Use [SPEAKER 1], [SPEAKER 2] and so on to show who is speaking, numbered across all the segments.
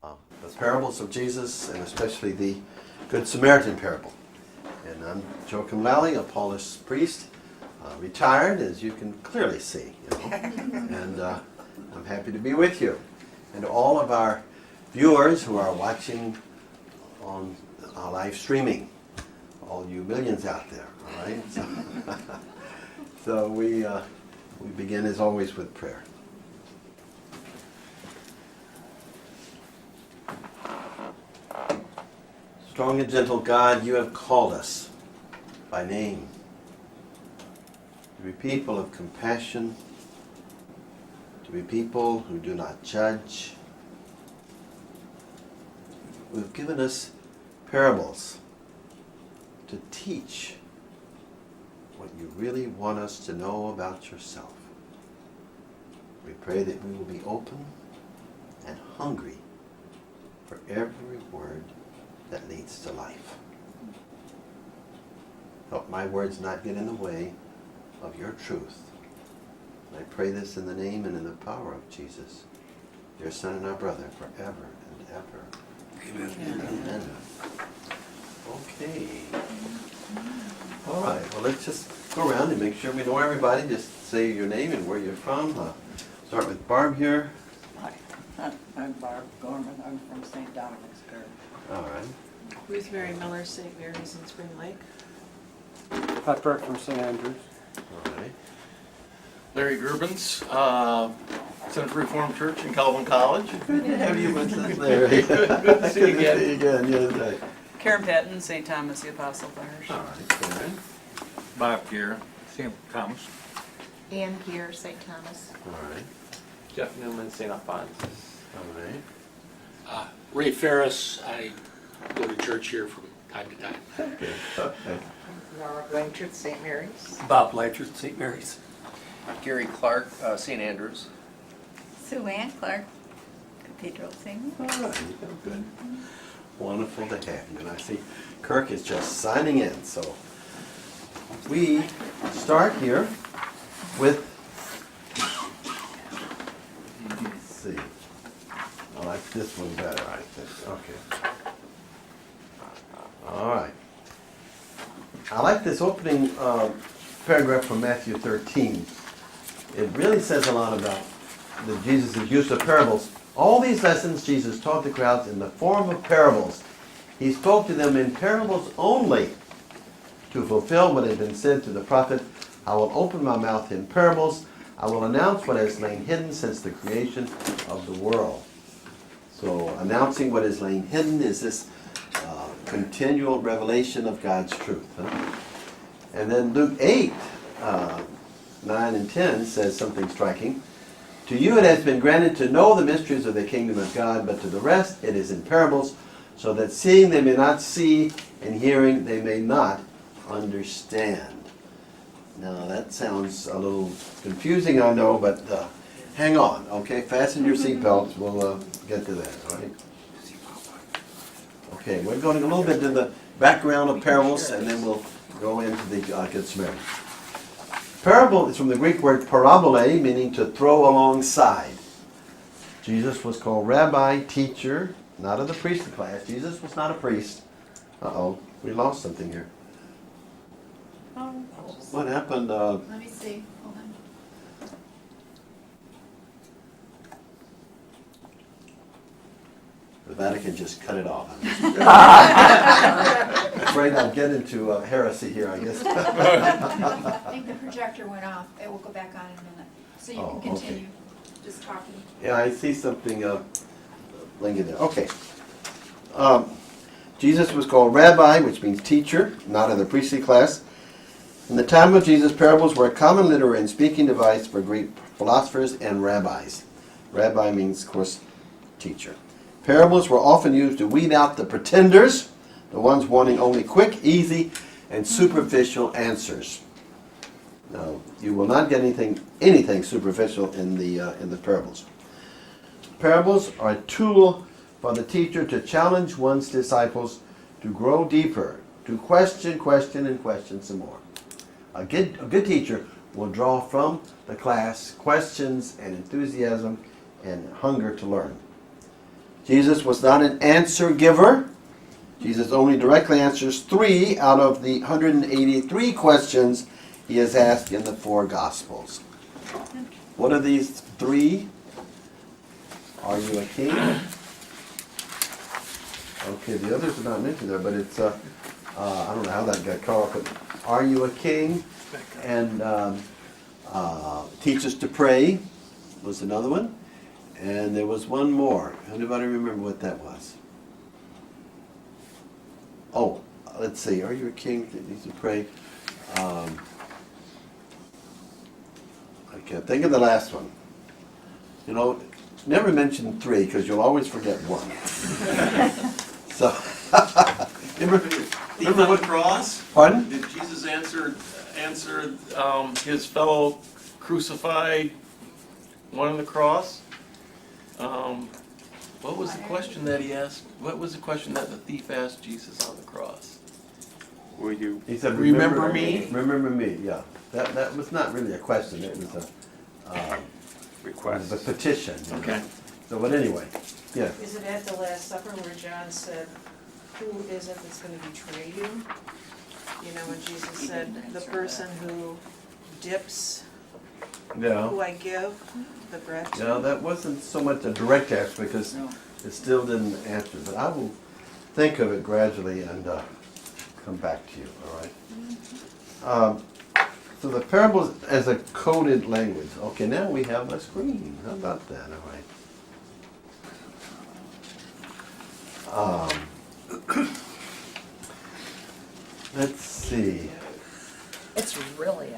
[SPEAKER 1] the parables of Jesus, and especially the Good Samaritan parable. And I'm Joachim, Lally, a Polish priest, retired, as you can clearly see. And I'm happy to be with you. And to all of our viewers who are watching on live streaming, all you millions out there, all right? So we begin, as always, with prayer. Strong and gentle God, you have called us by name to be people of compassion, to be people who do not judge. You've given us parables to teach what you really want us to know about yourself. We pray that we will be open and hungry for every word that leads to life. Help my words not get in the way of your truth. And I pray this in the name and in the power of Jesus, your Son and our brother, forever and ever. Amen. Amen. Okay. All right. Well, let's just go around and make sure we know everybody. Just say your name and where you're from. Start with Barb here.
[SPEAKER 2] Hi, I'm Barb Gorman. I'm from St. Dominicsburg.
[SPEAKER 1] All right.
[SPEAKER 3] Ruth Mary Miller, St. Mary's in Spring Lake.
[SPEAKER 4] Pat Burke from St. Andrews.
[SPEAKER 1] All right.
[SPEAKER 5] Larry Gerbens, Center for Reformed Church in Calvin College.
[SPEAKER 1] Good to have you with us, Larry.
[SPEAKER 5] Good to see you again.
[SPEAKER 1] See you again. Yes, right.
[SPEAKER 6] Karen Patton, St. Thomas the Apostle Parish.
[SPEAKER 1] All right, Karen.
[SPEAKER 7] Bob Gear, St. Thomas.
[SPEAKER 3] Ann Gear, St. Thomas.
[SPEAKER 1] All right.
[SPEAKER 4] Jeff Newman, St. Alphonsus.
[SPEAKER 1] All right.
[SPEAKER 7] Ray Ferris, I go to church here from time to time.
[SPEAKER 1] Okay. Okay.
[SPEAKER 3] Laura Blanchard, St. Mary's.
[SPEAKER 4] Bob Blanchard, St. Mary's.
[SPEAKER 8] Gary Clark, St. Andrews.
[SPEAKER 9] Sue Ann Clark, Cathedral St.
[SPEAKER 1] All right. Good. Wonderful to have you. And I see Kirk is just signing in. So we start here with, let's see. I like this one better, I think. Okay. All right. I like this opening paragraph from Matthew 13. It really says a lot about Jesus' use of parables. All these lessons Jesus taught the crowds in the form of parables. He spoke to them in parables only to fulfill what had been said to the prophet. I will open my mouth in parables. I will announce what has lain hidden since the creation of the world. So announcing what has lain hidden is this continual revelation of God's truth. Huh? And then Luke 8, 9 and 10 says something striking. To you it has been granted to know the mysteries of the kingdom of God, but to the rest it is in parables, so that seeing they may not see, and hearing they may not understand. Now that sounds a little confusing, I know, but hang on, okay? Fasten your seatbelts. We'll get to that, all right? Okay, we're going a little bit to the background of parables, and then we'll go into the Good Samaritan. Parable is from the Greek word parabole, meaning to throw alongside. Jesus was called rabbi, teacher, not of the priestly class. Jesus was not a priest. Uh-oh, we lost something here. What happened?
[SPEAKER 9] Let me see. Hold on.
[SPEAKER 1] The Vatican just cut it off. I'm afraid I'll get into heresy here, I guess.
[SPEAKER 9] I think the projector went off. It will go back on in a minute. So you
[SPEAKER 1] Oh,
[SPEAKER 9] can
[SPEAKER 1] okay.
[SPEAKER 9] continue just talking.
[SPEAKER 1] Yeah, I see something linking there. Okay. Jesus was called rabbi, which means teacher, not in the priestly class. In the time of Jesus, parables were a common literary and speaking device for Greek philosophers and rabbis. Rabbi means, of course, teacher. Parables were often used to weed out the pretenders, the ones wanting only quick, easy, and superficial answers. Now, you will not get anything superficial in the parables. Parables are a tool for the teacher to challenge one's disciples to grow deeper, to question, and question some more. A good teacher will draw from the class questions and enthusiasm and hunger to learn. Jesus was not an answer giver. Jesus only directly answers 3 out of the 183 questions he is asked in the 4 Gospels. What are these 3? Are you a king? Okay, the others are not mentioned there, but it's, I don't know how that got caught, but are you a king? And teach us to pray was another one. And there was one more. Anybody remember what that was? Oh, let's see. Are you a king? Teach us to pray. I can't think of the last one. You know, never mention 3 because you'll always forget 1. So,
[SPEAKER 5] Thief on the cross?
[SPEAKER 1] pardon?
[SPEAKER 5] Did Jesus answer his fellow crucified one on the cross? What was the question that he asked? What was the question that the thief asked Jesus on the cross?
[SPEAKER 4] Will you?
[SPEAKER 1] He said,
[SPEAKER 5] Remember me?
[SPEAKER 1] Remember me, yeah. That was not really a question. It was a
[SPEAKER 4] Request.
[SPEAKER 1] petition. You know.
[SPEAKER 5] Okay.
[SPEAKER 1] So, but anyway, yeah.
[SPEAKER 3] Is it at the Last Supper where John said, who is it that's gonna betray you? You know, when Jesus said, the person who dips
[SPEAKER 1] Yeah.
[SPEAKER 3] who I give the bread to?
[SPEAKER 1] No, that wasn't so much a direct answer because it still didn't answer. But I will think of it gradually and come back to you, all right? So the parables as a coded language. Okay, now we have a screen. How about that, all right? Let's see.
[SPEAKER 6] It's really,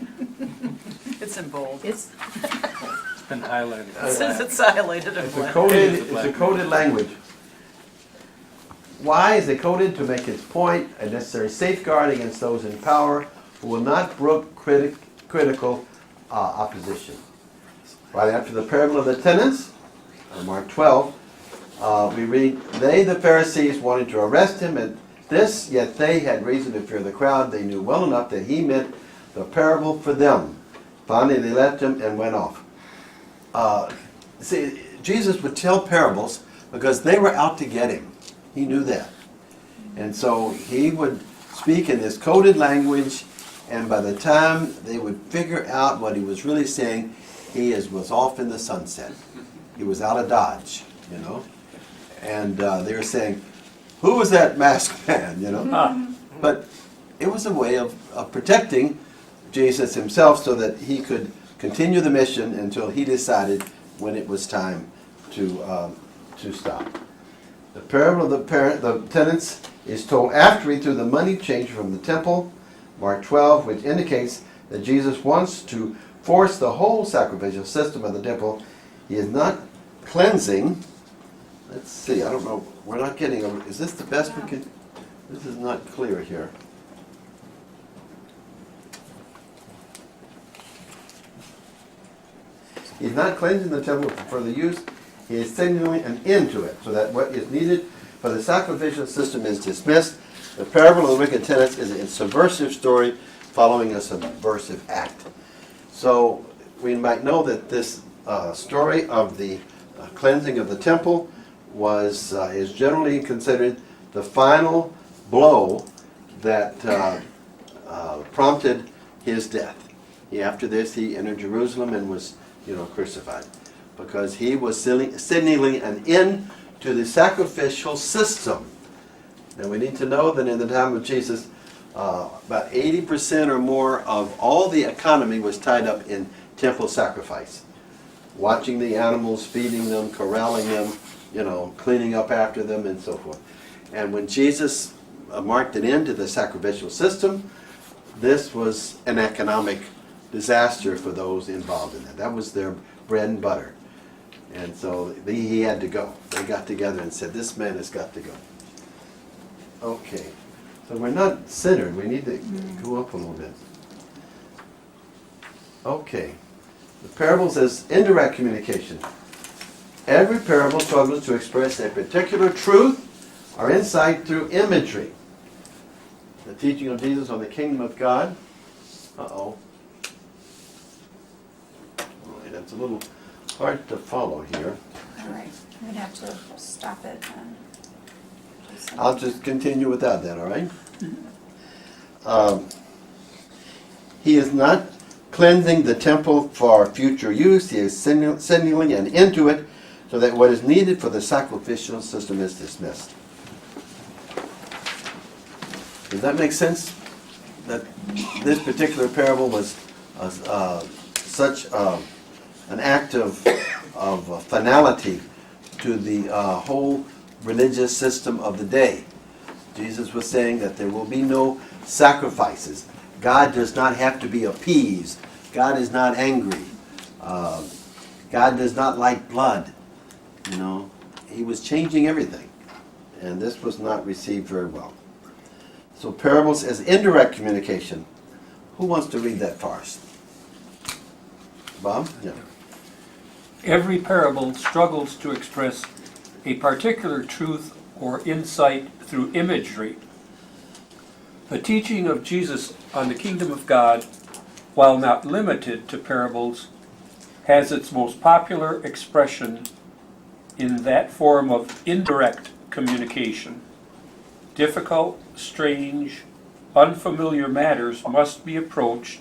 [SPEAKER 6] it's in bold. It
[SPEAKER 4] It's been highlighted.
[SPEAKER 6] says it's highlighted in black.
[SPEAKER 1] It's a coded language. Why is it coded? To make its point, a necessary safeguard against those in power who will not brook critical opposition. Right after the parable of the tenants, Mark 12, we read, they, the Pharisees, wanted to arrest him at this, yet they had reason to fear the crowd. They knew well enough that he meant the parable for them. Finally, they left him and went off. See, Jesus would tell parables because they were out to get him. He knew that. And so he would speak in this coded language, and by the time they would figure out what he was really saying, was off in the sunset. He was out of Dodge, you know. And they were saying, who was that masked man, you know? But it was a way of protecting Jesus himself so that he could continue the mission until he decided when it was time to stop. The parable of the tenants is told after he threw the money changed from the temple, Mark 12, which indicates that Jesus wants to force the whole sacrificial system of the temple. He is not cleansing. Let's see, I don't know, we're not getting over. Is this the best we can? This is not clear here. He's not cleansing the temple for further use. He is signaling an end to it, so that what is needed for the sacrificial system is dismissed. The parable of the wicked tenants is a subversive story following a subversive act. So we might know that this story of the cleansing of the temple is generally considered the final blow that prompted his death. After this, he entered Jerusalem and was, crucified, because he was signaling an end to the sacrificial system. Now we need to know that in the time of Jesus, about 80% or more of all the economy was tied up in temple sacrifice. Watching the animals, feeding them, corralling them, cleaning up after them, and so forth. And when Jesus marked an end to the sacrificial system, this was an economic disaster for those involved in it. That was their bread and butter. And so he had to go. They got together and said, this man has got to go. Okay. So we're not centered. We need to go up a little bit. Okay. The parables as indirect communication. Every parable struggles to express a particular truth or insight through imagery. The teaching of Jesus on the kingdom of God. Uh-oh. All right, that's a little hard to follow here.
[SPEAKER 9] All right, I'm gonna have to stop it and. do some-
[SPEAKER 1] I'll just continue with that then, all right? He is not cleansing the temple for future use. He is signaling an end to it so that what is needed for the sacrificial system is dismissed. Does that make sense? That this particular parable was such an act of finality to the whole religious system of the day. Jesus was saying that there will be no sacrifices. God does not have to be appeased. God is not angry. God does not like blood. You know, he was changing everything. And this was not received very well. So parables as indirect communication. Who wants to read that for us? Bob? Yeah.
[SPEAKER 10] Every parable struggles to express a particular truth or insight through imagery. The teaching of Jesus on the kingdom of God, while not limited to parables, has its most popular expression in that form of indirect communication. Difficult, strange, unfamiliar matters must be approached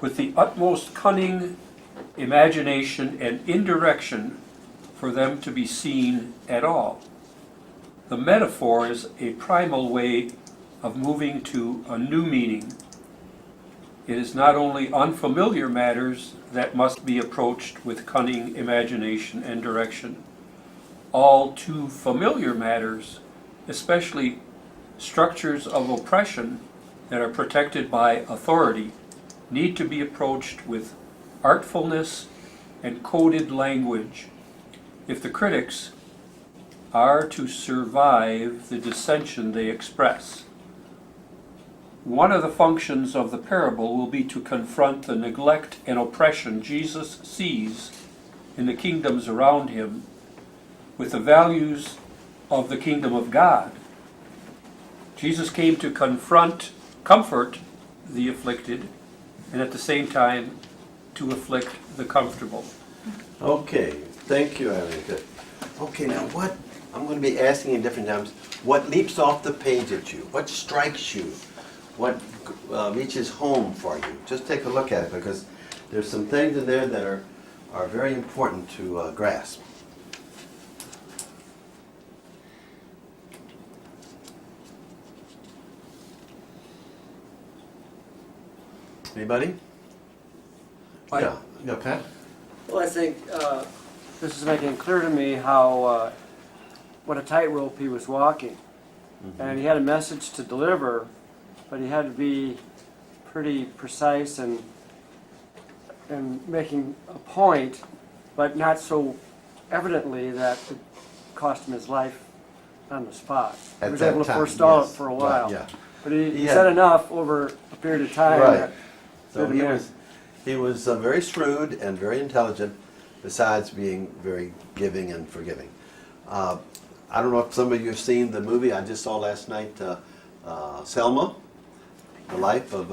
[SPEAKER 10] with the utmost cunning, imagination, and indirection for them to be seen at all. The metaphor is a primal way of moving to a new meaning. It is not only unfamiliar matters that must be approached with cunning, imagination, and direction. All too familiar matters, especially structures of oppression that are protected by authority, need to be approached with artfulness and coded language if the critics are to survive the dissension they express. One of the functions of the parable will be to confront the neglect and oppression Jesus sees in the kingdoms around him with the values of the kingdom of God. Jesus came to comfort the afflicted, and at the same time to afflict the comfortable.
[SPEAKER 1] Okay, thank you, Irene. Good. Okay, now what, I'm going to be asking in different times, what leaps off the page at you? What strikes you? What reaches home for you? Just take a look at it, because there's some things in there that are very important to grasp. Anybody? Yeah, Pat?
[SPEAKER 11] Well, I think this is making clear to me how what a tightrope he was walking. And he had a message to deliver, but he had to be pretty precise and making a point, but not so evidently that it cost him his life on the spot. He
[SPEAKER 1] At
[SPEAKER 11] was
[SPEAKER 1] that
[SPEAKER 11] able to
[SPEAKER 1] time,
[SPEAKER 11] forestall
[SPEAKER 1] yes.
[SPEAKER 11] it for a
[SPEAKER 1] Right,
[SPEAKER 11] while.
[SPEAKER 1] yeah.
[SPEAKER 11] But he
[SPEAKER 1] He
[SPEAKER 11] said
[SPEAKER 1] had-
[SPEAKER 11] enough over a period of time
[SPEAKER 1] Right.
[SPEAKER 11] that
[SPEAKER 1] So
[SPEAKER 11] did him in.
[SPEAKER 1] he was very shrewd and very intelligent, besides being very giving and forgiving. I don't know if some of you have seen the movie I just saw last night, Selma, the life of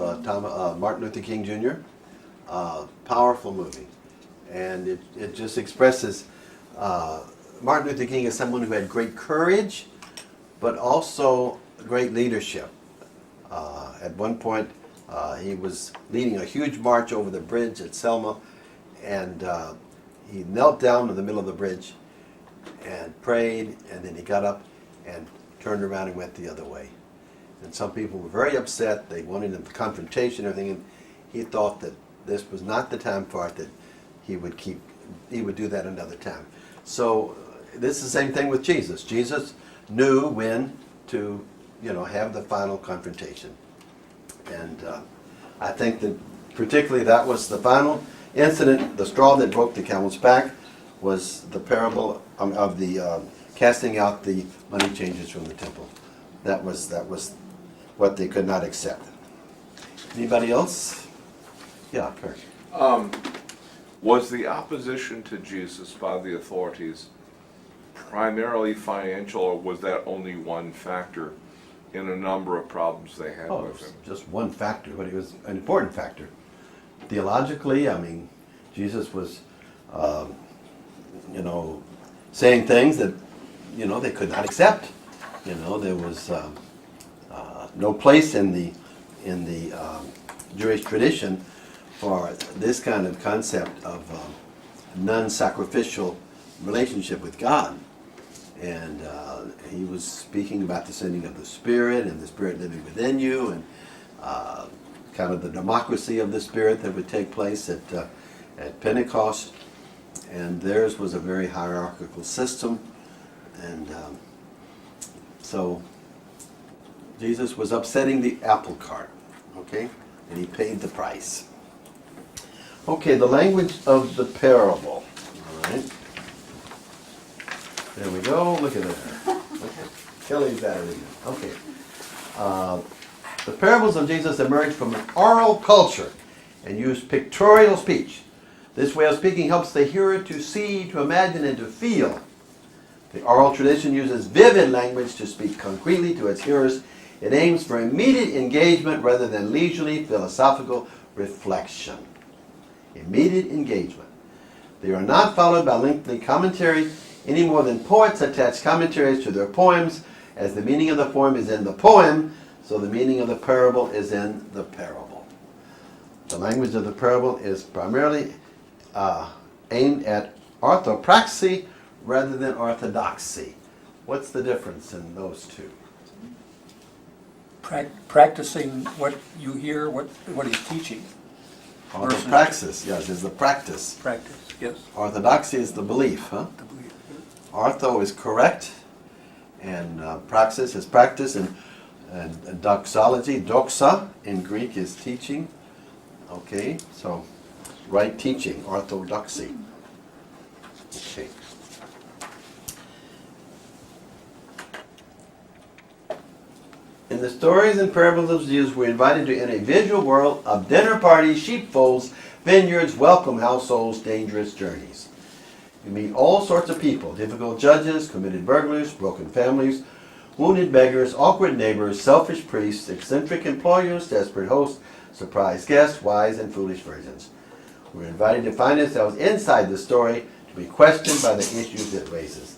[SPEAKER 1] Martin Luther King Jr. Powerful movie. And it just expresses Martin Luther King as someone who had great courage, but also great leadership. At one point, he was leading a huge march over the bridge at Selma, and he knelt down in the middle of the bridge and prayed, and then he got up and turned around and went the other way. And some people were very upset. They wanted a confrontation and everything, and he thought that this was not the time for it, that he would do that another time. So this is the same thing with Jesus. Jesus knew when to, have the final confrontation. And I think that particularly that was the final incident. The straw that broke the camel's back was the parable of the casting out the money changers from the temple. That was what they could not accept. Anybody else? Yeah, Kirk.
[SPEAKER 12] Was the opposition to Jesus by the authorities primarily financial, or was that only one factor in a number of problems they had
[SPEAKER 1] Oh, it
[SPEAKER 12] with
[SPEAKER 1] was
[SPEAKER 12] him?
[SPEAKER 1] just one factor, but it was an important factor. Theologically, Jesus was, saying things that, they could not accept. There was no place in the Jewish tradition for this kind of concept of non-sacrificial relationship with God. And he was speaking about the sending of the Spirit and the Spirit living within you, and kind of the democracy of the Spirit that would take place at Pentecost. And theirs was a very hierarchical system. And so Jesus was upsetting the apple cart, okay? And he paid the price. Okay, the language of the parable, all right? There we go, look at that. Okay. Kelly's got it. Okay. The parables of Jesus emerge from an oral culture and use pictorial speech. This way of speaking helps the hearer to see, to imagine, and to feel. The oral tradition uses vivid language to speak concretely to its hearers. It aims for immediate engagement rather than leisurely philosophical reflection. Immediate engagement. They are not followed by lengthy commentary any more than poets attach commentaries to their poems, as the meaning of the poem is in the poem, so the meaning of the parable is in the parable. The language of the parable is primarily aimed at orthopraxy rather than orthodoxy. What's the difference in those two?
[SPEAKER 10] Practicing what you hear, what he's teaching.
[SPEAKER 1] Orthopraxis, yes, is the practice.
[SPEAKER 10] Practice, yes.
[SPEAKER 1] Orthodoxy is the belief, huh?
[SPEAKER 10] The belief.
[SPEAKER 1] Ortho is correct, and praxis is practice, and doxology, doxa in Greek, is teaching. Okay, so right teaching, orthodoxy. Okay. In the stories and parables of Jesus, we're invited to enter a visual world of dinner parties, sheepfolds, vineyards, welcome households, dangerous journeys. You meet all sorts of people: difficult judges, committed burglars, broken families, wounded beggars, awkward neighbors, selfish priests, eccentric employers, desperate hosts, surprise guests, wise and foolish virgins. We're invited to find ourselves inside the story, to be questioned by the issues it raises.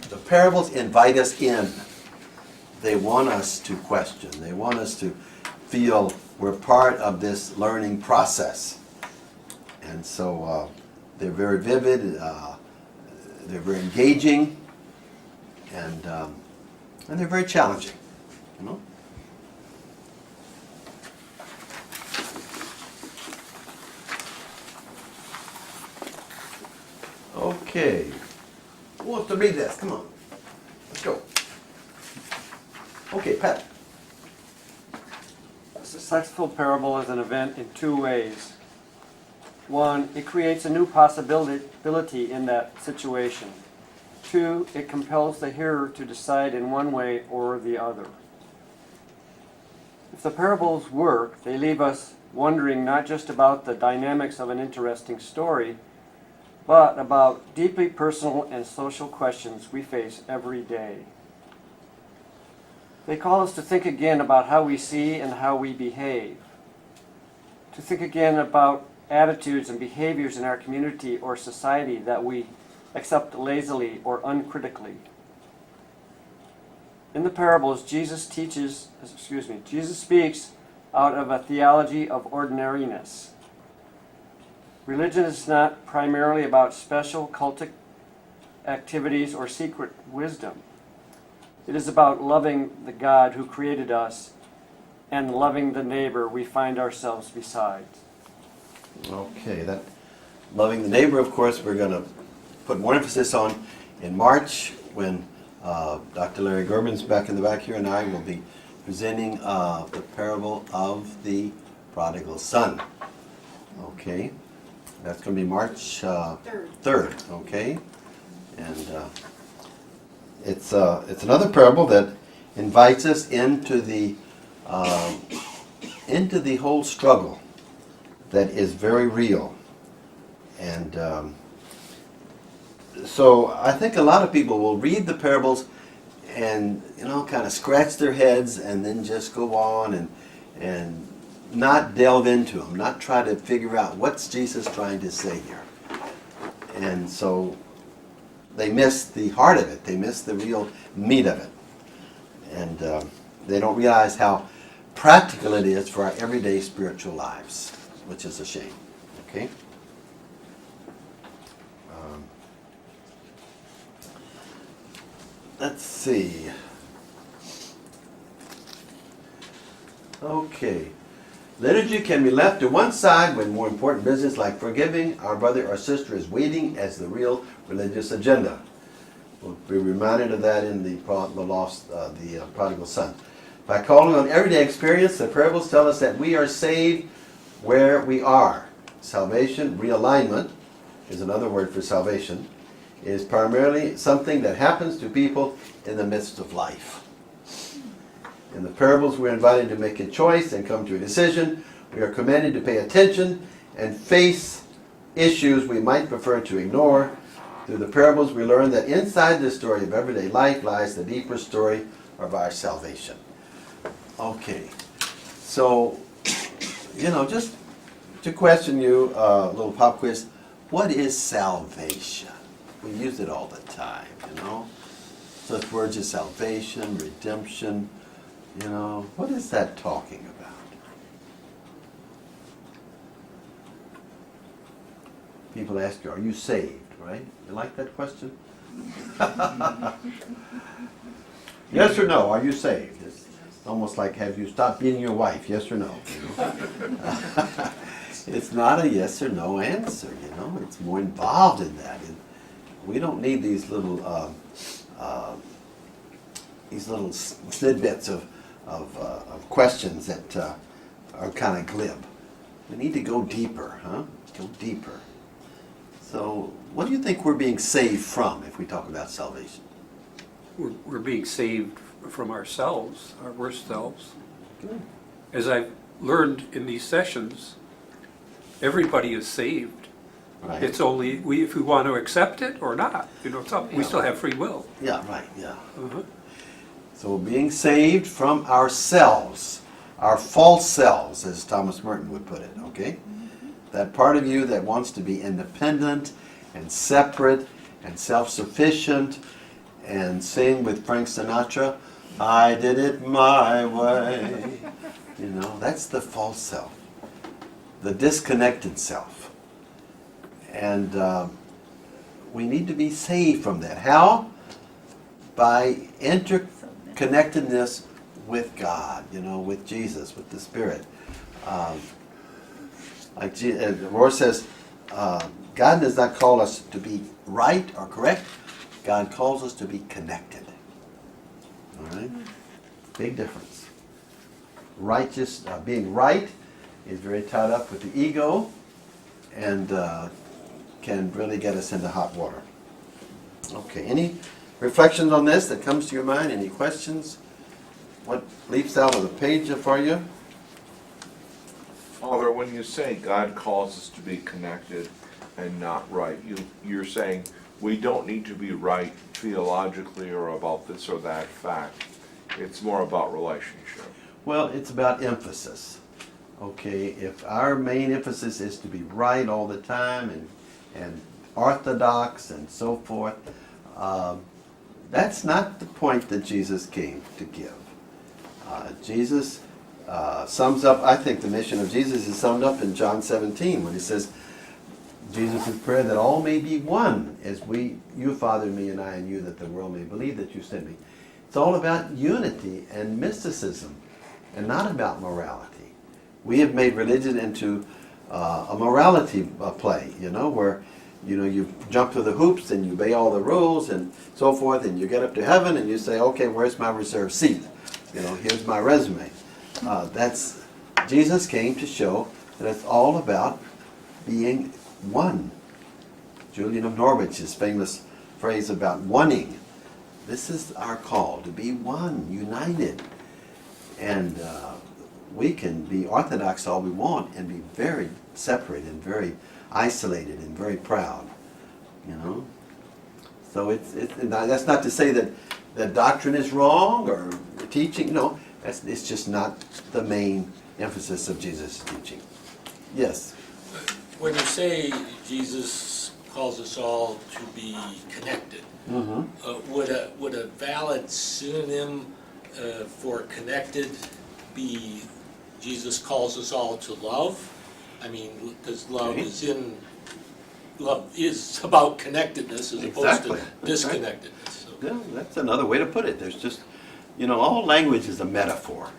[SPEAKER 1] The parables invite us in. They want us to question. They want us to feel we're part of this learning process. And so they're very vivid, they're very engaging, and they're very challenging. Okay. Who wants to read this? Come on. Let's go. Okay, Pat.
[SPEAKER 11] A successful parable is an event in two ways. One, it creates a new possibility in that situation. Two, it compels the hearer to decide in one way or the other. If the parables work, they leave us wondering not just about the dynamics of an interesting story, but about deeply personal and social questions we face every day. They call us to think again about how we see and how we behave, to think again about attitudes and behaviors in our community or society that we accept lazily or uncritically. In the parables, Jesus speaks out of a theology of ordinariness. Religion is not primarily about special cultic activities or secret wisdom. It is about loving the God who created us and loving the neighbor we find ourselves beside.
[SPEAKER 1] Okay, that loving the neighbor, of course, we're going to put more emphasis on in March when Dr. Larry Gerben's back in the back here, and I will be presenting the parable of the prodigal son. Okay, that's going to be March 3rd. Okay, and it's another parable that invites us into the whole struggle that is very real. And so I think a lot of people will read the parables and, kind of scratch their heads and then just go on and not delve into them, not try to figure out what's Jesus trying to say here. And so they miss the heart of it. They miss the real meat of it. And they don't realize how practical it is for our everyday spiritual lives, which is a shame. Okay? Let's see. Okay. Liturgy can be left to one side when more important business like forgiving our brother or sister is waiting as the real religious agenda. We'll be reminded of that in the prodigal son. By calling on everyday experience, the parables tell us that we are saved where we are. Salvation, realignment, is another word for salvation, is primarily something that happens to people in the midst of life. In the parables, we're invited to make a choice and come to a decision. We are commanded to pay attention and face issues we might prefer to ignore. Through the parables, we learn that inside the story of everyday life lies the deeper story of our salvation. Okay, so, just to question you, a little pop quiz, what is salvation? We use it all the time, Such words as salvation, redemption, what is that talking about? People ask you, are you saved, right? You like that question? Yes or no, are you saved? It's almost like, have you stopped beating your wife, yes or no? It's not a yes or no answer, It's more involved in that. We don't need these little snidbits of questions that are kind of glib. We need to go deeper, Go deeper. So, what do you think we're being saved from if we talk about salvation?
[SPEAKER 10] We're being saved from ourselves, our worst selves.
[SPEAKER 1] Good.
[SPEAKER 10] As I've learned in these sessions, everybody is saved.
[SPEAKER 1] Right.
[SPEAKER 10] It's only if we want to accept it or not. We still have free will.
[SPEAKER 1] Yeah, right, yeah.
[SPEAKER 10] Uh-huh.
[SPEAKER 1] So being saved from ourselves, our false selves, as Thomas Merton would put it, okay? That part of you that wants to be independent and separate and self-sufficient and sing with Frank Sinatra, I did it my way. That's the false self, the disconnected self. And we need to be saved from that. How? By interconnectedness with God, with Jesus, with the Spirit. Like Rohr says, God does not call us to be right or correct. God calls us to be connected. All right? Big difference. Being right is very tied up with the ego and can really get us into hot water. Okay, any reflections on this that comes to your mind? Any questions? What leaps out of the page for you?
[SPEAKER 12] Father, when you say God calls us to be connected and not right, you're saying we don't need to be right theologically or about this or that fact. It's more about relationship.
[SPEAKER 1] Well, it's about emphasis. Okay, if our main emphasis is to be right all the time and orthodox and so forth, that's not the point that Jesus came to give. Jesus sums up, I think the mission of Jesus is summed up in John 17 when he says, Jesus' prayer that all may be one, as you, Father, me, and I, and you, that the world may believe that you sent me. It's all about unity and mysticism, and not about morality. We have made religion into a morality play, where you jump through the hoops and you obey all the rules and so forth, and you get up to heaven and you say, okay, where's my reserved seat? Here's my resume. Jesus came to show that it's all about being one. Julian of Norwich's famous phrase about oneing. This is our call, to be one, united. And we can be orthodox all we want and be very separate and very isolated and very proud. So that's not to say that doctrine is wrong or teaching. No, it's just not the main emphasis of Jesus' teaching. Yes?
[SPEAKER 7] When you say Jesus calls us all to be connected. Would a valid synonym for connected be Jesus calls us all to love? I mean, because love is about connectedness as opposed to
[SPEAKER 1] Exactly.
[SPEAKER 7] disconnectedness. So.
[SPEAKER 1] Yeah, that's another way to put it. There's just, all language is a metaphor.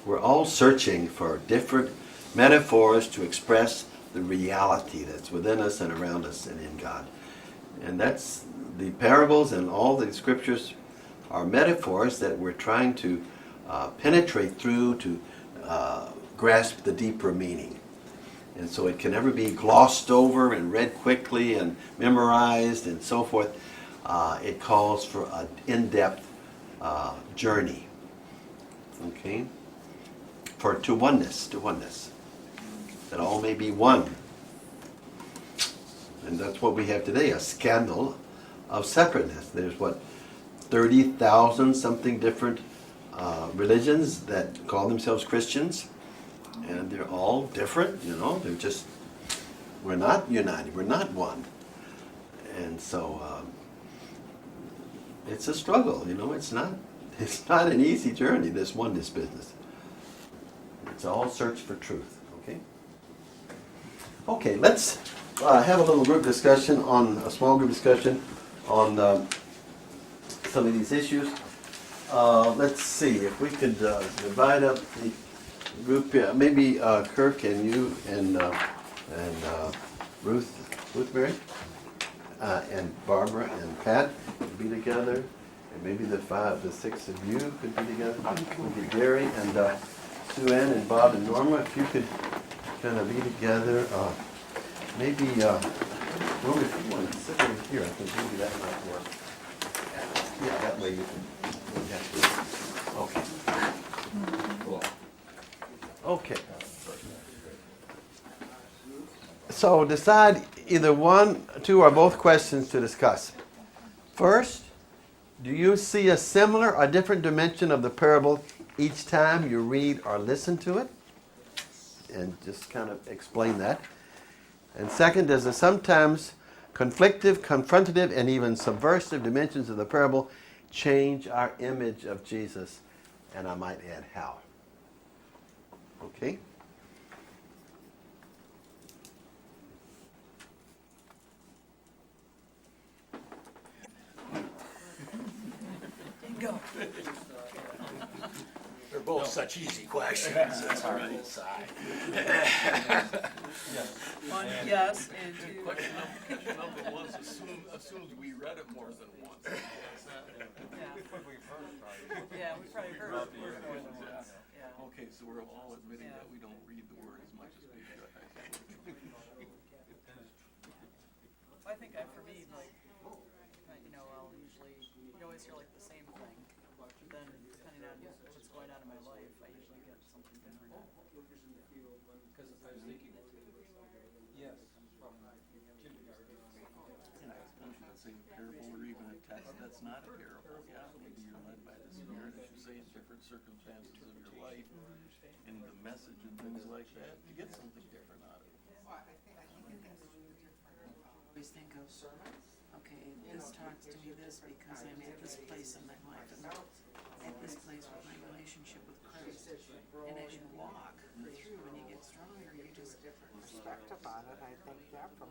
[SPEAKER 1] We're all searching for different metaphors to express the reality that's within us and around us and in God. And that's the parables and all the scriptures are metaphors that we're trying to penetrate through to grasp the deeper meaning. And so it can never be glossed over and read quickly and memorized and so forth. It calls for an in-depth journey. Okay? To oneness. That all may be one. And that's what we have today, a scandal of separateness. There's 30,000 something different religions that call themselves Christians. And they're all different, we're not united, we're not one. And so it's a struggle, it's not an easy journey, this oneness business. It's all search for truth, okay? Okay, let's have a little group discussion a small group discussion on some of these issues. Let's see if we could divide up the group here. Maybe Kirk and you and Ruth Mary, and Barbara and Pat could be together, and maybe the 6 of you could be together. Maybe Gary and Sue Ann and Bob and Norma, if you could kind of be together. Maybe well, if you want to sit over here, I think maybe that might work. Yeah, that way you can. Okay. Okay. So decide either one, two, or both questions to discuss. First, do you see a similar or different dimension of the parable each time you read or listen to it? And just kind of explain that. And second, does the sometimes conflictive, confrontative, and even subversive dimensions of the parable change our image of Jesus? And I might add, how? Okay?
[SPEAKER 6] Go.
[SPEAKER 7] They're both such easy questions. That's hard to decide.
[SPEAKER 6] One yes and two.
[SPEAKER 5] Question number one assumes we read it more than once.
[SPEAKER 6] Yeah. Yeah, we probably heard it more than once. Yeah.
[SPEAKER 5] Okay, so we're all admitting that we don't read the word as much as we should.
[SPEAKER 6] I think for me, I'll usually, you always hear like the same thing, but then depending on what's going on in my life, I usually get something different.
[SPEAKER 10] Because I was thinking, yes, from kindergarten.
[SPEAKER 5] That's a parable or even a text that's not a parable. Yeah, maybe you're led by the Spirit, as you say, in different circumstances of your life, and the message and things like that, to get something different out of it.
[SPEAKER 3] Always think of, okay, this talks to me this because I'm at this place in my life and at this place with my relationship with Christ. And as you walk through and you get stronger, you just
[SPEAKER 2] Respect about it, I think, from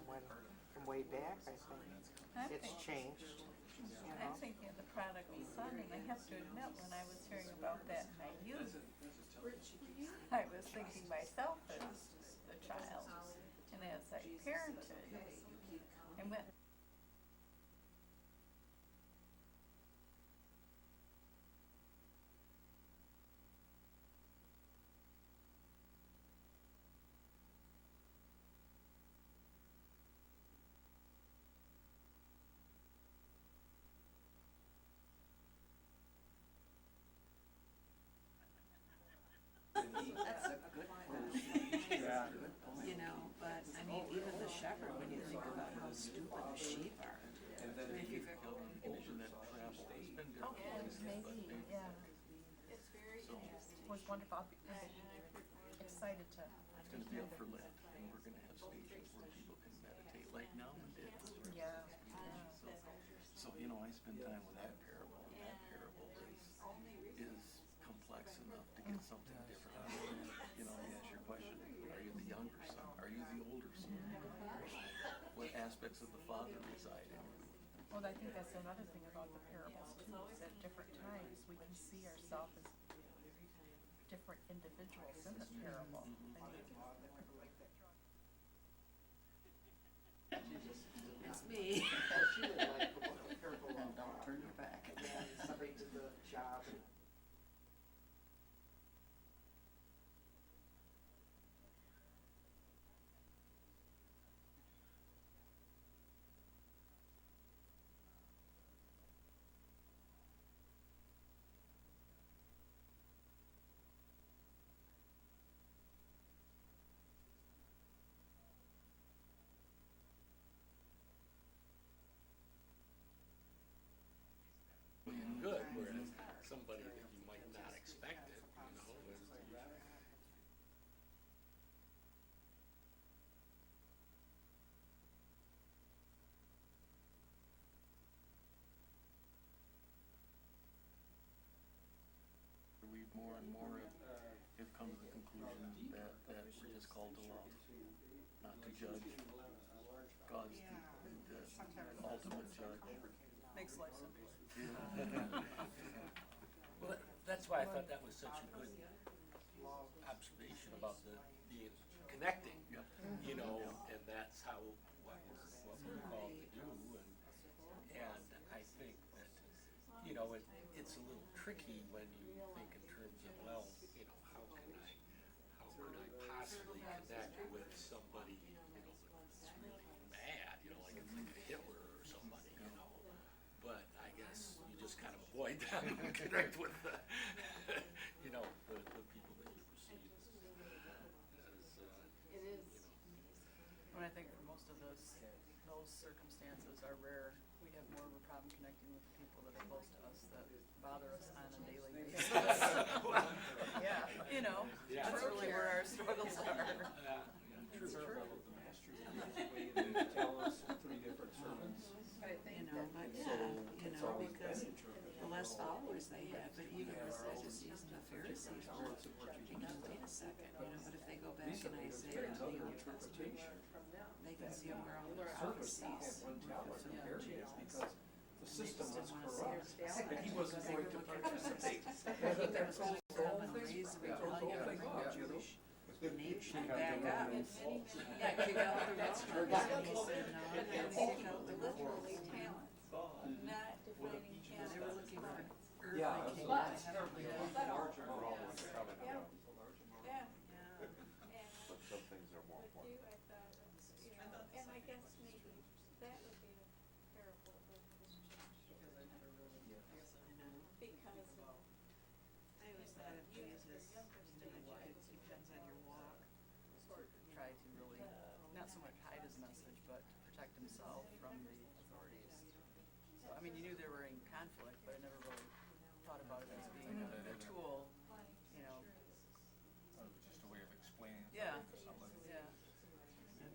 [SPEAKER 2] way back, I think it's changed.
[SPEAKER 9] I'm thinking of the prodigal son, and I have to admit, when I was hearing about that in my youth, I was thinking myself as a child, and as I parented, and went.
[SPEAKER 3] that's a good one. But I mean, even the shepherd, when you think about how stupid the sheep are. If you've ever
[SPEAKER 9] Maybe, yeah. It's very interesting.
[SPEAKER 6] Was wonderful. I'll be excited to.
[SPEAKER 5] It's going to be up for Lent, and we're going to have stations where people can meditate, like Nauman did. So, you know, I spend time with that parable, and that parable is complex enough to get something different out of it. You know, you ask your question, are you the younger son? Are you the older son? What aspects of the father reside in you?
[SPEAKER 6] Well, I think that's another thing about the parables too, is at different times we can see ourselves as different individuals in the parable.
[SPEAKER 3] It's me.
[SPEAKER 2] She would like the parable of
[SPEAKER 3] Don't turn your back.
[SPEAKER 2] and then somebody did the job.
[SPEAKER 7] Good, whereas somebody that you might not expect it, you know, is
[SPEAKER 5] We more and more have come to the conclusion that we're just called to love, not to judge. God's the ultimate judge.
[SPEAKER 6] Makes life simple.
[SPEAKER 7] Well, that's why I thought that was such a good observation about the being connecting, you know, and that's how what we're called to do, and I think that, you know, it's a little tricky when you think in terms of, well, you know, how could I possibly connect with somebody, you know, that's really bad, you know, like it's like a Hitler or somebody, you know. But I guess you just kind of avoid them and connect with the, you know, the people that you perceive as
[SPEAKER 6] It is. When I think for most of those circumstances are rare, we have more of a problem connecting with the people that are close to us that bother us on a daily basis. Yeah, you know, that's really where our struggles are.
[SPEAKER 10] True. They tell us 3 different sermons.
[SPEAKER 3] You know, but yeah, you know, because the less followers they have, but even the Sadducees and the Pharisees were thinking, wait a second, you know, but if they go back in Isaiah to the Old Testament, they can see where all the prophecies were fulfilled.
[SPEAKER 10] Because the system was corrupt,
[SPEAKER 3] And
[SPEAKER 10] and he wasn't going to participate.
[SPEAKER 3] I think there was going to come and raise a rebellion among the Jewish nation back up. Yeah, kick out the Romans, and he said, no, I'm gonna kick out the
[SPEAKER 9] Literally
[SPEAKER 3] Romans.
[SPEAKER 9] talent, not defining
[SPEAKER 3] Yeah, they were
[SPEAKER 9] talent.
[SPEAKER 3] looking for an
[SPEAKER 10] Yeah,
[SPEAKER 3] earthly king,
[SPEAKER 9] But-
[SPEAKER 3] a heavenly king.
[SPEAKER 12] Larger problems are coming
[SPEAKER 9] Yeah.
[SPEAKER 12] down,
[SPEAKER 9] Yeah,
[SPEAKER 3] Yeah.
[SPEAKER 9] and
[SPEAKER 12] but some things are more
[SPEAKER 9] with
[SPEAKER 12] important.
[SPEAKER 9] you, I thought, you know, and I guess maybe that would be a parable of Christian.
[SPEAKER 3] Because I never really, I guess I know.
[SPEAKER 9] Because of,
[SPEAKER 3] I always thought of Jesus, you know, what, it depends on your walk.
[SPEAKER 6] Try to really, not so much hide his message, but to protect himself from the authorities. So, I mean, you knew they were in conflict, but I never really thought about it as being a tool, you know.
[SPEAKER 4] Just a way of explaining
[SPEAKER 6] Yeah,
[SPEAKER 4] something to somebody.
[SPEAKER 6] yeah.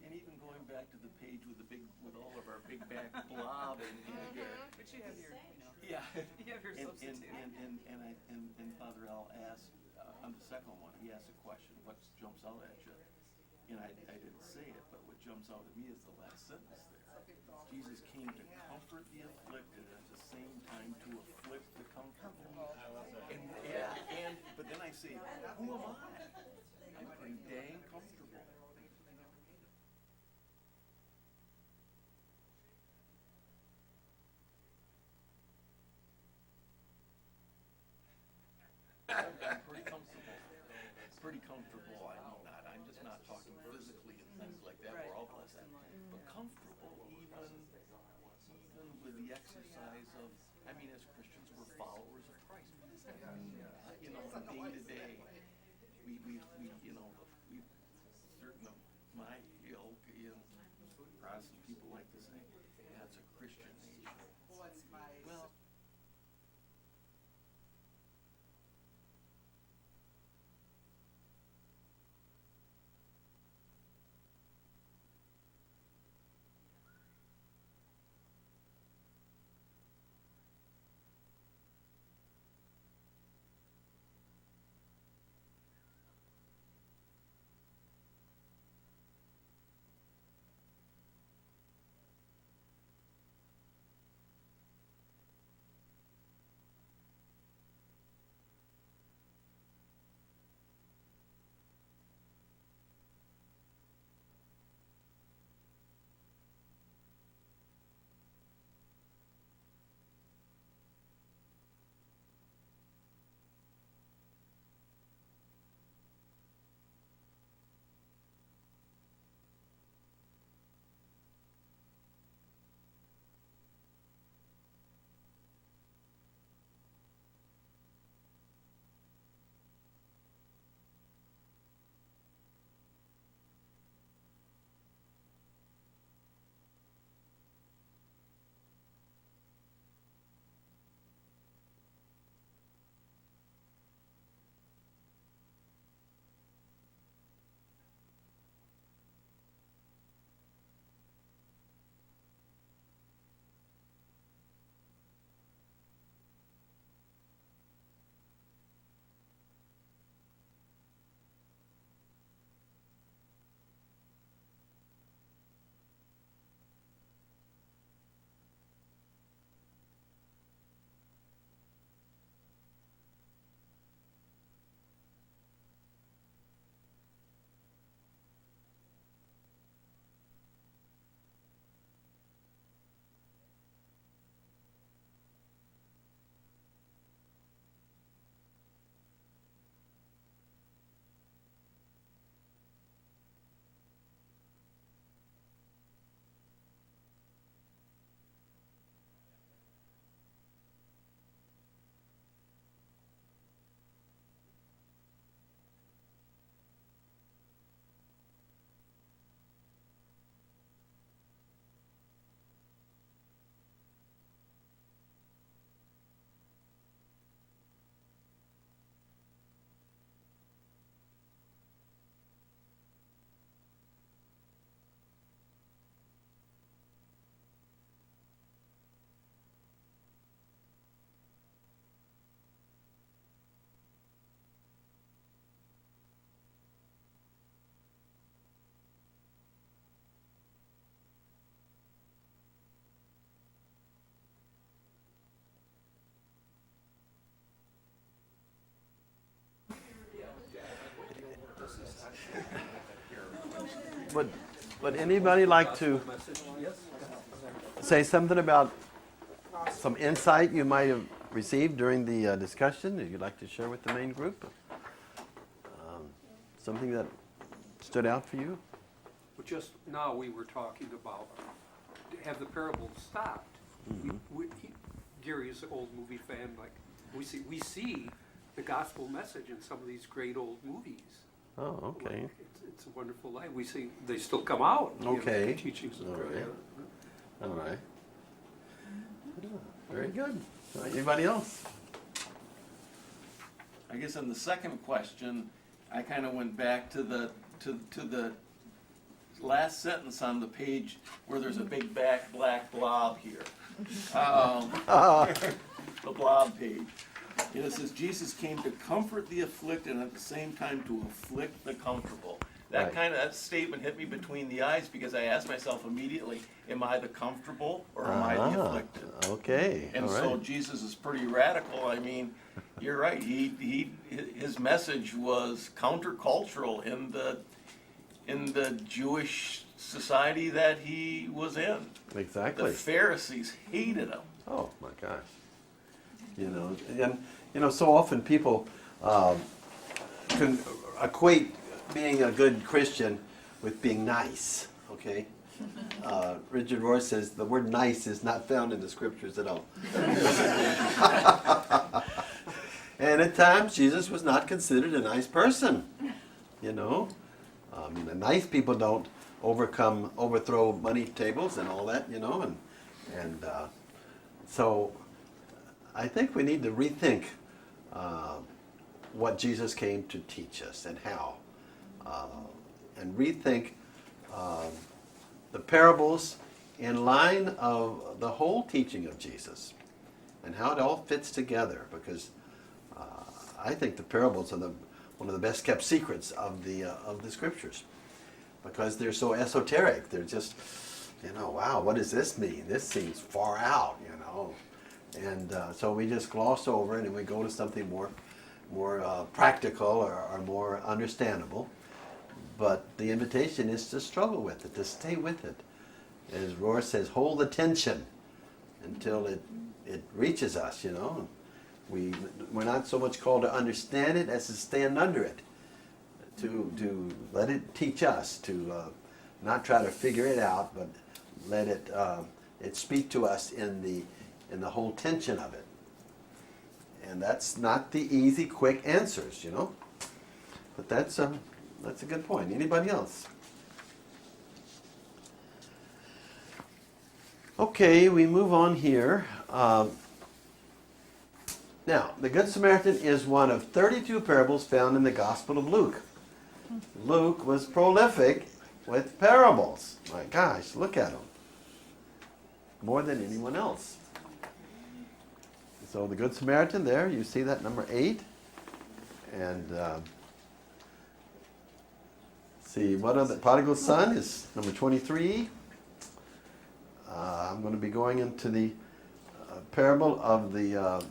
[SPEAKER 5] And even going back to the page with all of our big back blob and
[SPEAKER 6] But you have your, you know,
[SPEAKER 5] yeah.
[SPEAKER 6] you have your substitute.
[SPEAKER 5] And Father Al asked, on the second one, he asked a question, what jumps out at you? And I didn't say it, but what jumps out at me is the last sentence there. Jesus came to comfort the afflicted, at the same time to afflict the comfortable. But then I say, who am I? I'm pretty dang comfortable. I'm pretty comfortable. Pretty comfortable. I'm just not talking physically and things like that. We're all blessed. But comfortable even with the exercise of, I mean, as Christians, we're followers of Christ. You know, day to day, we you know, we certain of my ilk, you know, Protestant people like to say, that's a Christian nation. Well,
[SPEAKER 1] would anybody like to say something about some insight you might have received during the discussion that you'd like to share with the main group? Something that stood out for you?
[SPEAKER 10] Well, just now we were talking about have the parables stopped. Gary is an old movie fan. Like we see the gospel message in some of these great old movies.
[SPEAKER 1] Oh, okay.
[SPEAKER 10] Like, it's a wonderful life. We see they still come out.
[SPEAKER 1] Okay.
[SPEAKER 10] You know, the teachings of
[SPEAKER 1] All
[SPEAKER 10] Christ.
[SPEAKER 1] right. All right. Very good. Anybody else?
[SPEAKER 5] I guess in the second question, I kind of went back to the last sentence on the page where there's a big black blob here. The blob page. And it says, Jesus came to comfort the afflicted and at the same time to afflict the comfortable. That
[SPEAKER 1] Right.
[SPEAKER 5] that statement hit me between the eyes because I asked myself immediately, am I the comfortable or am I the afflicted?
[SPEAKER 1] Okay.
[SPEAKER 5] And
[SPEAKER 1] All
[SPEAKER 5] so
[SPEAKER 1] right.
[SPEAKER 5] Jesus is pretty radical. I mean, you're right. His message was countercultural in the Jewish society that he was in.
[SPEAKER 1] Exactly.
[SPEAKER 5] The Pharisees hated him.
[SPEAKER 1] Oh my gosh. And so often people can equate being a good Christian with being nice. Okay. Richard Rohr says the word nice is not found in the scriptures at all. And at times Jesus was not considered a nice person. The nice people don't overthrow money tables and all that, and so I think we need to rethink what Jesus came to teach us and how, and rethink the parables in line of the whole teaching of Jesus and how it all fits together, because I think the parables are one of the best kept secrets of the scriptures, because they're so esoteric. They're just, wow, what does this mean? This seems far out, and so we just gloss over it and we go to something more practical or more understandable. But the invitation is to struggle with it, to stay with it. As Rohr says, hold the tension until it reaches us, We're not so much called to understand it as to stand under it, to let it teach us, to not try to figure it out, but let it speak to us in the whole tension of it. And that's not the easy, quick answers, But that's a good point. Anybody else? Okay, we move on here. Now, the Good Samaritan is one of 32 parables found in the Gospel of Luke. Luke was prolific with parables. My gosh, look at them. More than anyone else. So the Good Samaritan there, you see that number 8. And see, what other? Prodigal Son is number 23. I'm going to be going into the parable of the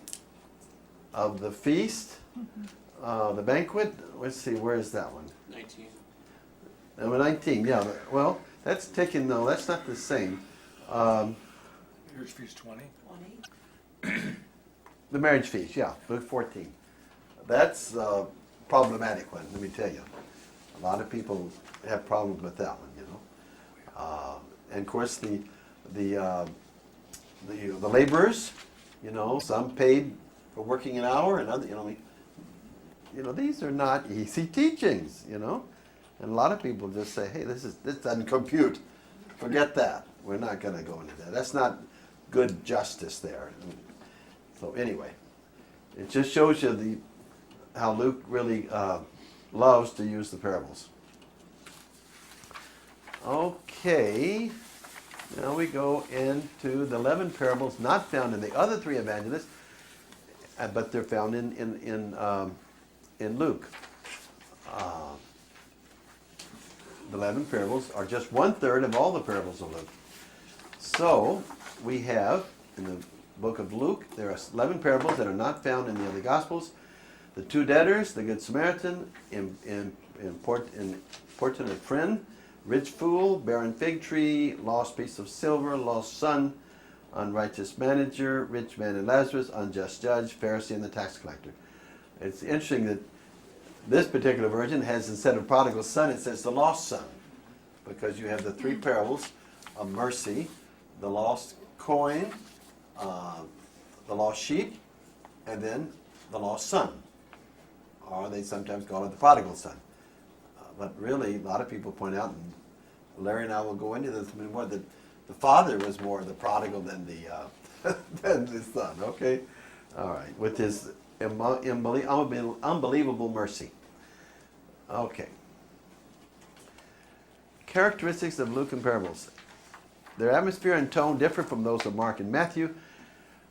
[SPEAKER 1] feast, the banquet. Let's see, where is that one?
[SPEAKER 7] 19.
[SPEAKER 1] Number 19, yeah. Well, that's taken, no, that's not the same.
[SPEAKER 4] Here's feast 20.
[SPEAKER 1] The marriage feast, yeah, Luke 14. That's a problematic one, let me tell you. A lot of people have problems with that one, and of course the laborers, some paid for working an hour, and other, these are not easy teachings, and a lot of people just say, hey, this doesn't compute. Forget that. We're not going to go into that. That's not good justice there. So anyway, it just shows you how Luke really loves to use the parables. Okay, now we go into the 11 parables not found in the other 3 evangelists, but they're found in Luke. The 11 parables are just 1/3 of all the parables of Luke. So we have in the book of Luke, there are 11 parables that are not found in the other Gospels. The 2 debtors, the Good Samaritan, importunate friend, rich fool, barren fig tree, lost piece of silver, lost son, unrighteous manager, rich man and Lazarus, unjust judge, Pharisee and the tax collector. It's interesting that this particular version has, instead of prodigal son, it says the lost son, because you have the three parables of mercy, the lost coin, the lost sheep, and then the lost son. Or they sometimes call it the prodigal son. But really, a lot of people point out, and Larry and I will go into this more, that the father was more the prodigal than the than the son. Okay, all right, with his unbelievable mercy. Okay. Characteristics of Luke and parables. Their atmosphere and tone differ from those of Mark and Matthew.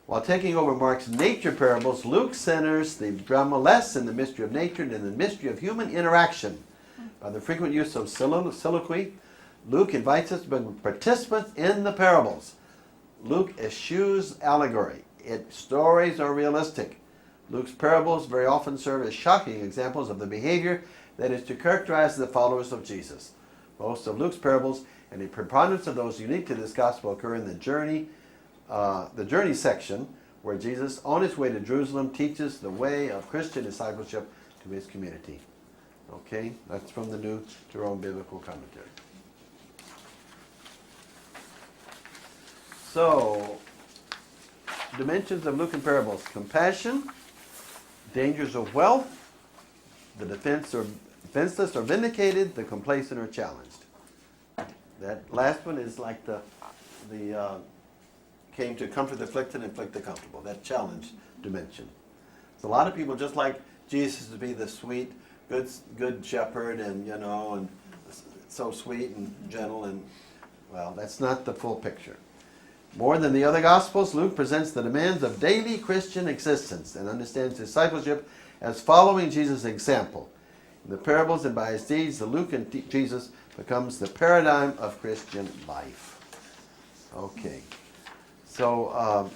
[SPEAKER 1] While taking over Mark's nature parables, Luke centers the drama less in the mystery of nature than in the mystery of human interaction. By the frequent use of soliloquy, Luke invites us to be participants in the parables. Luke eschews allegory. Its stories are realistic. Luke's parables very often serve as shocking examples of the behavior that is to characterize the followers of Jesus. Most of Luke's parables and a preponderance of those unique to this gospel occur in the journey section, where Jesus, on his way to Jerusalem, teaches the way of Christian discipleship to his community. Okay, that's from the New Jerome Biblical Commentary. So, dimensions of Luke and parables: compassion, dangers of wealth, the defenseless are vindicated, the complacent are challenged. That last one is like the came to comfort the afflicted and inflict the comfortable. That challenge dimension. So a lot of people just like Jesus to be the sweet, good shepherd, and and so sweet and gentle, and well, that's not the full picture. More than the other Gospels, Luke presents the demands of daily Christian existence and understands discipleship as following Jesus' example. In the parables and by his deeds, the Luke and Jesus becomes the paradigm of Christian life. Okay. So,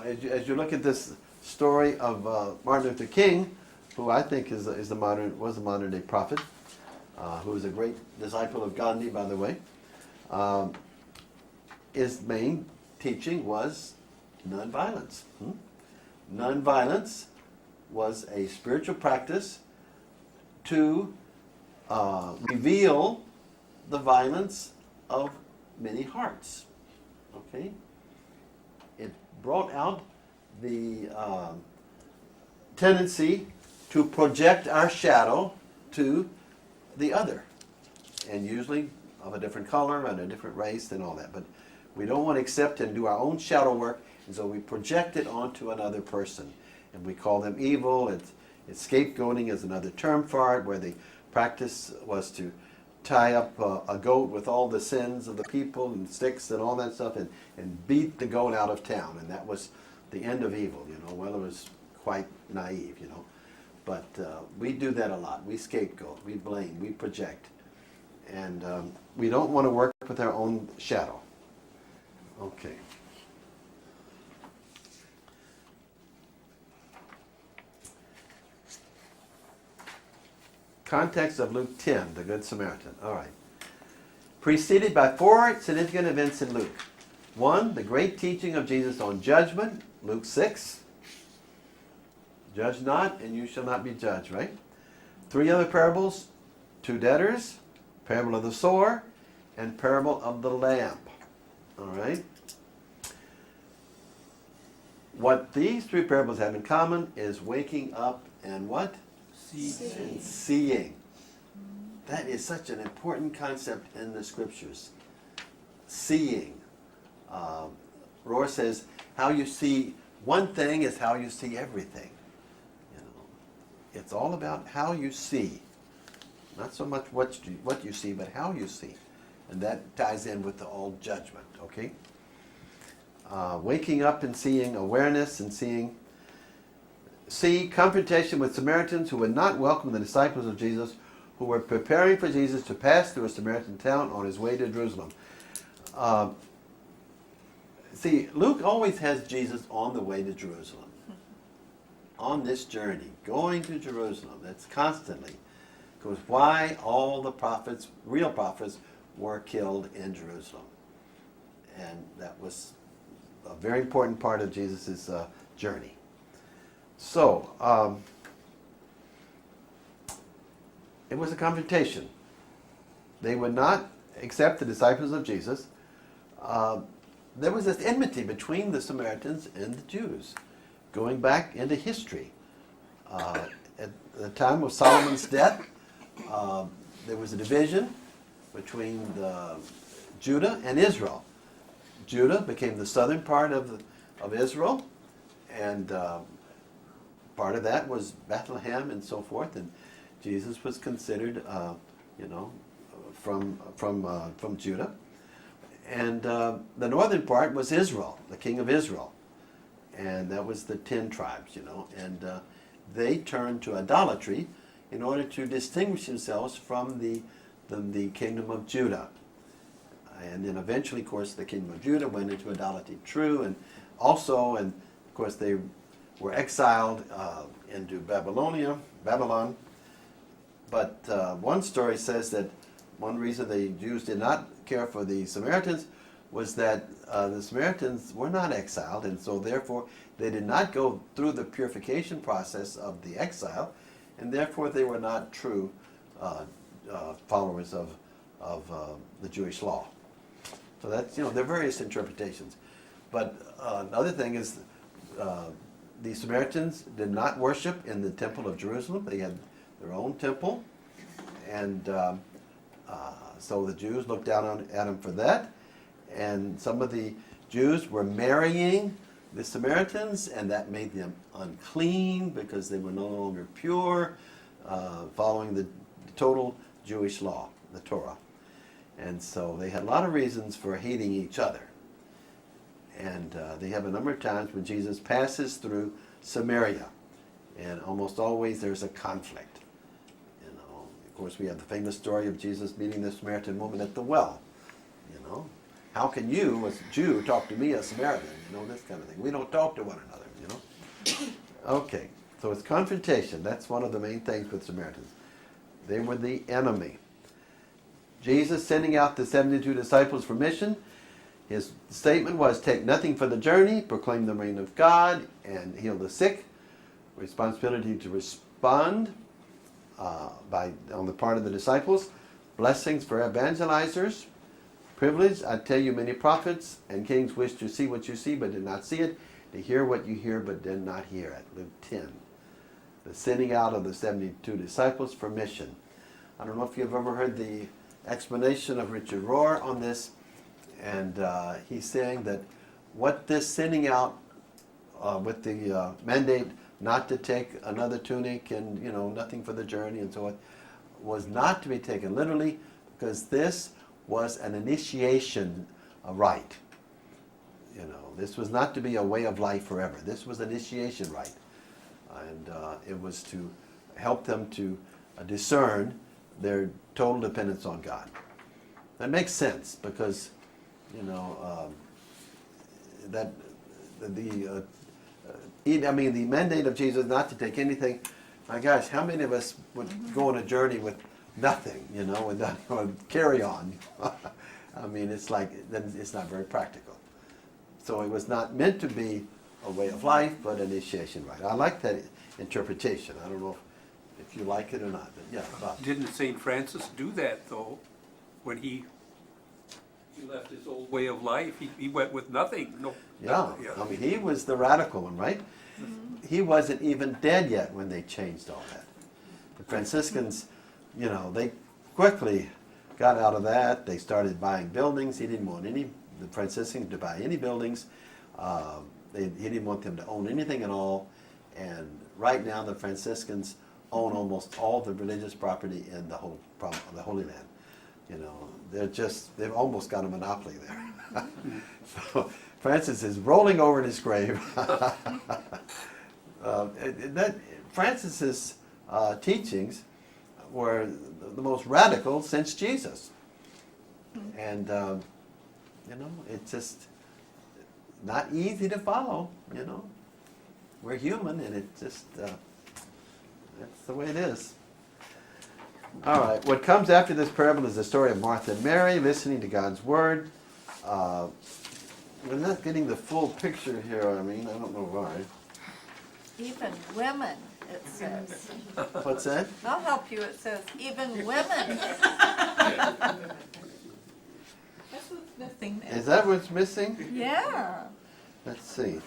[SPEAKER 1] as you look at this story of Martin Luther King, who I think was a modern day prophet, who was a great disciple of Gandhi, by the way, his main teaching was nonviolence. Nonviolence was a spiritual practice to reveal the violence of many hearts. Okay? It brought out the tendency to project our shadow to the other, and usually of a different color and a different race and all that. But we don't want to accept and do our own shadow work, and so we project it onto another person, and we call them evil. It's scapegoating is another term for it, where the practice was to tie up a goat with all the sins of the people and sticks and all that stuff, and beat the goat out of town, and that was the end of evil. Well, it was quite naive, but we do that a lot. We scapegoat, we blame, we project, and we don't want to work with our own shadow. Okay. Context of Luke 10, the Good Samaritan. All right. Preceded by 4 significant events in Luke. 1, the great teaching of Jesus on judgment, Luke 6. Judge not, and you shall not be judged, right? 3 other parables: 2 debtors, parable of the sower, and parable of the lamp. All right. What these 3 parables have in common is waking up and what? And seeing. That is such an important concept in the scriptures. Seeing. Rohr says, how you see one thing is how you see everything. It's all about how you see. Not so much what you see, but how you see. And that ties in with the old judgment, okay? Waking up and seeing, awareness and seeing. C, confrontation with Samaritans who would not welcome the disciples of Jesus, who were preparing for Jesus to pass through a Samaritan town on his way to Jerusalem. See, Luke always has Jesus on the way to Jerusalem. On this journey, going to Jerusalem. That's constantly. because why all the prophets, real prophets, were killed in Jerusalem. And that was a very important part of Jesus' journey. So, it was a confrontation. They would not accept the disciples of Jesus. There was this enmity between the Samaritans and the Jews, going back into history. At the time of Solomon's death, there was a division between Judah and Israel. Judah became the southern part of Israel, and part of that was Bethlehem and so forth. And Jesus was considered, from Judah. And the northern part was Israel, the king of Israel. And that was the 10 tribes, And they turned to idolatry in order to distinguish themselves from the kingdom of Judah. And then eventually, of course, the kingdom of Judah went into idolatry and of course, they were exiled into Babylon. But one story says that one reason the Jews did not care for the Samaritans was that the Samaritans were not exiled, and so therefore they did not go through the purification process of the exile, and therefore they were not true followers of the Jewish law. So that's, there are various interpretations. But another thing is the Samaritans did not worship in the temple of Jerusalem. They had their own temple, and so the Jews looked down at them for that. And some of the Jews were marrying the Samaritans, and that made them unclean because they were no longer pure, following the total Jewish law, the Torah. And so they had a lot of reasons for hating each other. And they have a number of times when Jesus passes through Samaria, and almost always there's a conflict. Of course, we have the famous story of Jesus meeting the Samaritan woman at the well. How can you, as a Jew, talk to me, a Samaritan? This kind of thing. We don't talk to one another, Okay, so it's confrontation. That's one of the main things with Samaritans. They were the enemy. Jesus sending out the 72 disciples for mission. His statement was, take nothing for the journey, proclaim the reign of God, and heal the sick. Responsibility to respond on the part of the disciples. Blessings for evangelizers. Privilege, I tell you, many prophets and kings wish to see what you see, but did not see it, to hear what you hear, but did not hear it. Luke 10. The sending out of the 72 disciples for mission. I don't know if you've ever heard the explanation of Richard Rohr on this, and he's saying that what this sending out with the mandate not to take another tunic and nothing for the journey and so on was not to be taken literally, because this was an initiation rite. This was not to be a way of life forever. This was an initiation rite, and it was to help them to discern their total dependence on God. That makes sense because that the mandate of Jesus not to take anything. My gosh, how many of us would go on a journey with nothing, or carry on? It's like, then it's not very practical. So it was not meant to be a way of life, but an initiation rite. I like that interpretation. I don't know if you like it or not, but yeah. Bob.
[SPEAKER 10] Didn't St. Francis do that, though, when he left his old way of life? He went with nothing.
[SPEAKER 1] Yeah, he was the radical one, right? Mm-hmm. He wasn't even dead yet when they changed all that. The Franciscans, they quickly got out of that. They started buying buildings. He didn't want the Franciscans to buy any buildings. He didn't want them to own anything at all. And right now the Franciscans own almost all the religious property in the Holy Land. They've almost got a monopoly there. So Francis is rolling over in his grave. Francis's teachings were the most radical since Jesus. And, it's just not easy to follow, We're human, and it just, that's the way it is. All right, what comes after this parable is the story of Martha and Mary listening to God's word. We're not getting the full picture here, I mean, I don't know why.
[SPEAKER 9] Even women, it says.
[SPEAKER 1] What's that?
[SPEAKER 9] I'll help you, it says, even women. That's what's missing there.
[SPEAKER 1] Is that what's missing?
[SPEAKER 9] Yeah.
[SPEAKER 1] Let's see.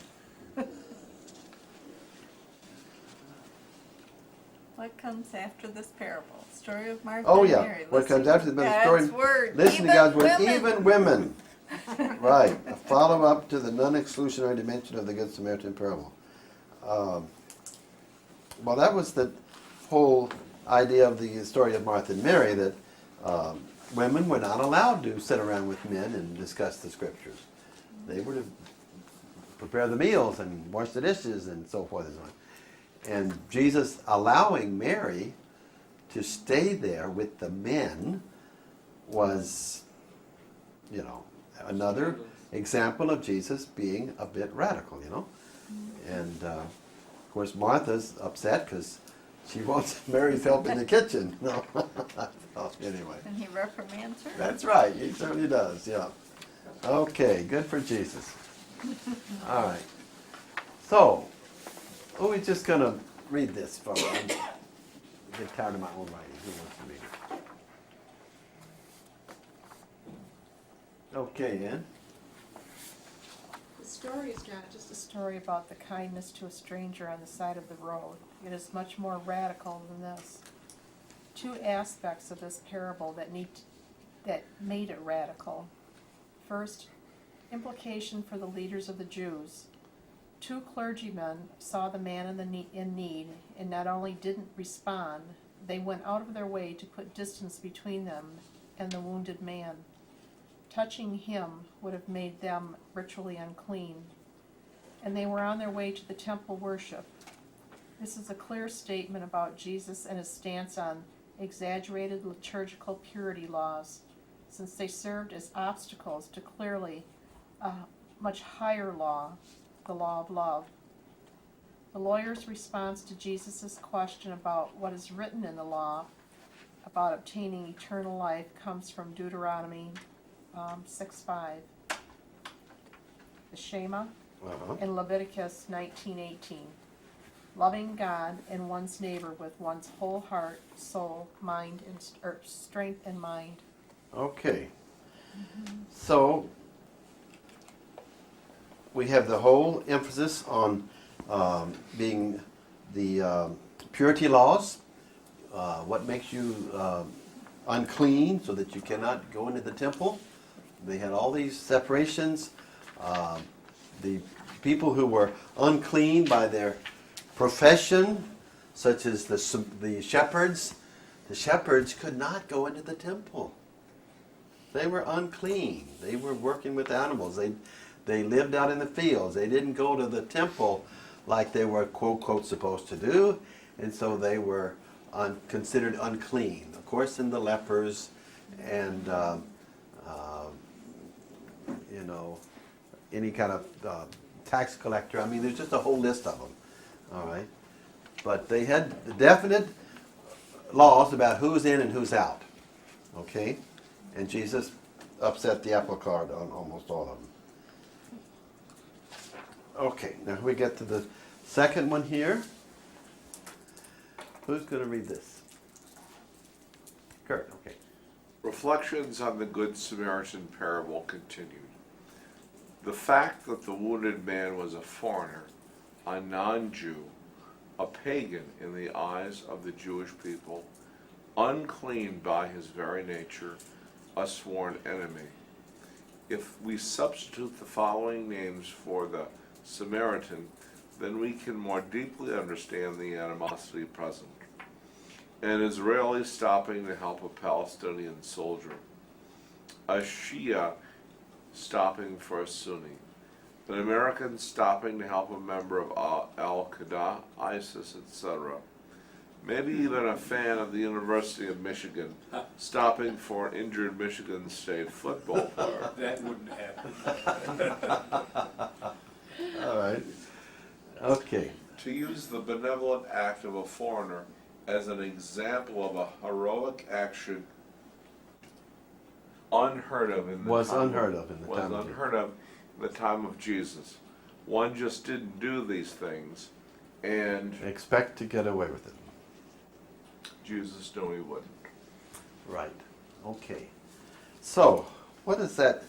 [SPEAKER 9] What comes after this parable? Story of Martha
[SPEAKER 1] Oh
[SPEAKER 9] and
[SPEAKER 1] yeah,
[SPEAKER 9] Mary.
[SPEAKER 1] what comes after the
[SPEAKER 9] God's
[SPEAKER 1] story?
[SPEAKER 9] word.
[SPEAKER 1] Listen to
[SPEAKER 9] Even
[SPEAKER 1] God's word.
[SPEAKER 9] women.
[SPEAKER 1] Even women. Right. A follow-up to the non-exclusionary dimension of the Good Samaritan parable. Well, that was the whole idea of the story of Martha and Mary, that women were not allowed to sit around with men and discuss the scriptures. They were to prepare the meals and wash the dishes and so forth and so on. And Jesus allowing Mary to stay there with the men was, you know, another example of Jesus being a bit radical, you know. And of course Martha's upset because she wants Mary's help in the kitchen. No. Anyway.
[SPEAKER 9] And he reprimands her.
[SPEAKER 1] That's right, he certainly does, yeah. Okay, good for Jesus. All right. So, we're just going to read this for I get tired of my own writing. Who wants to read it? Okay, Ann.
[SPEAKER 2] The story is not just a story about the kindness to a stranger on the side of the road. It is much more radical than this. Two aspects of this parable that made it radical. First, implication for the leaders of the Jews. Two clergymen saw the man in need and not only didn't respond, they went out of their way to put distance between them and the wounded man. Touching him would have made them ritually unclean, and they were on their way to the temple worship. This is a clear statement about Jesus and his stance on exaggerated liturgical purity laws, since they served as obstacles to clearly a much higher law, the law of love. The lawyer's response to Jesus' question about what is written in the law about obtaining eternal life comes from Deuteronomy 6:5, the Shema, and Leviticus 19:18. Loving God and one's neighbor with one's whole heart, soul, mind, and strength and mind.
[SPEAKER 1] Okay. So, we have the whole emphasis on being the purity laws, what makes you unclean so that you cannot go into the temple. They had all these separations. The people who were unclean by their profession, such as the shepherds could not go into the temple. They were unclean. They were working with animals. They lived out in the fields. They didn't go to the temple like they were, quote, quote, supposed to do, and so they were considered unclean. Of course, and the lepers and, you know, any kind of tax collector. I mean, there's just a whole list of them, all right? But they had definite laws about who's in and who's out, okay? And Jesus upset the apple cart on almost all of them. Okay, now we get to the second one here. Who's going to read this? Kurt, okay.
[SPEAKER 12] Reflections on the Good Samaritan parable continued. The fact that the wounded man was a foreigner, a non-Jew, a pagan in the eyes of the Jewish people, unclean by his very nature, a sworn enemy. If we substitute the following names for the Samaritan, then we can more deeply understand the animosity present. An Israeli stopping to help a Palestinian soldier, a Shia stopping for a Sunni, an American stopping to help a member of Al-Qaeda, ISIS, etc. Maybe even a fan of the University of Michigan stopping for an injured Michigan State football player.
[SPEAKER 10] That wouldn't happen.
[SPEAKER 1] All right. Okay.
[SPEAKER 12] To use the benevolent act of a foreigner as an example of a heroic action unheard of in the
[SPEAKER 1] Was
[SPEAKER 12] time
[SPEAKER 1] unheard of in the time of
[SPEAKER 12] was unheard of in the time of Jesus. One just didn't do these things, and
[SPEAKER 1] Expect to get away with it.
[SPEAKER 12] Jesus knew he wouldn't.
[SPEAKER 1] Right. Okay. So, what does that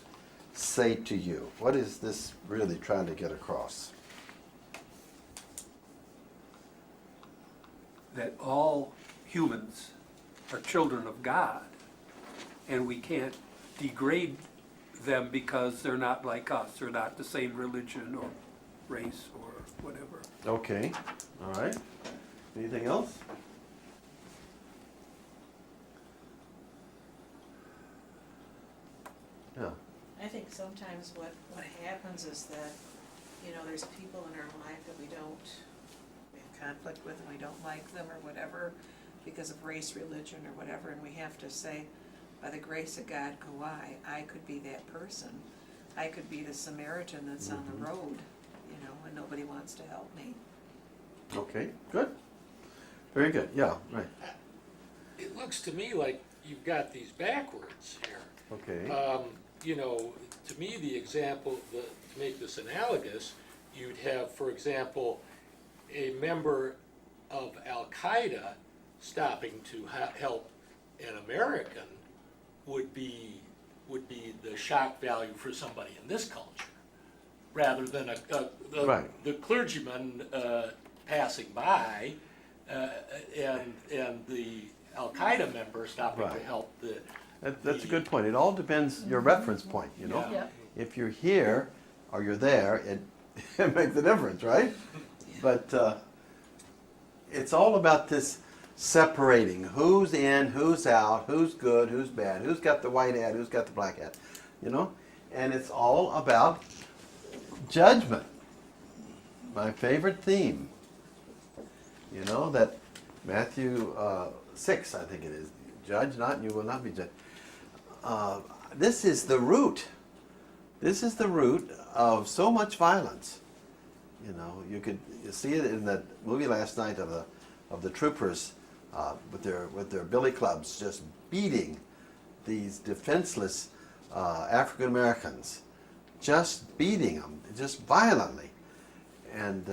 [SPEAKER 1] say to you? What is this really trying to get across?
[SPEAKER 10] That all humans are children of God, and we can't degrade them because they're not like us, they're not the same religion or race or whatever.
[SPEAKER 1] Okay. All right. Anything else? Yeah.
[SPEAKER 3] I think sometimes what happens is that, you know, there's people in our life that we have conflict with, and we don't like them or whatever, because of race, religion, or whatever, and we have to say, by the grace of God go I could be that person. I could be the Samaritan that's on the road, you know, and nobody wants to help me.
[SPEAKER 1] Okay. Good. Very good. Yeah. Right.
[SPEAKER 7] It looks to me like you've got these backwards here.
[SPEAKER 1] Okay.
[SPEAKER 7] You know, to me, the example, to make this analogous, you'd have, for example, a member of Al-Qaeda stopping to help an American would be the shock value for somebody in this culture, rather than
[SPEAKER 1] Right.
[SPEAKER 7] the clergyman passing by and the Al-Qaeda member stopping to
[SPEAKER 1] Right.
[SPEAKER 7] help the.
[SPEAKER 1] That's a good point. It all depends your reference point, you know.
[SPEAKER 7] Yeah.
[SPEAKER 1] If you're here or you're there, it makes a difference, right? But it's all about this separating who's in, who's out, who's good, who's bad, who's got the white hat, who's got the black hat, you know. And it's all about judgment. My favorite theme. You know that Matthew 6, I think it is. Judge not, and you will not be judged. This is the root. This is the root of so much violence. You know, you see it in that movie last night of the troopers with their billy clubs just beating these defenseless African Americans, just beating them, just violently, and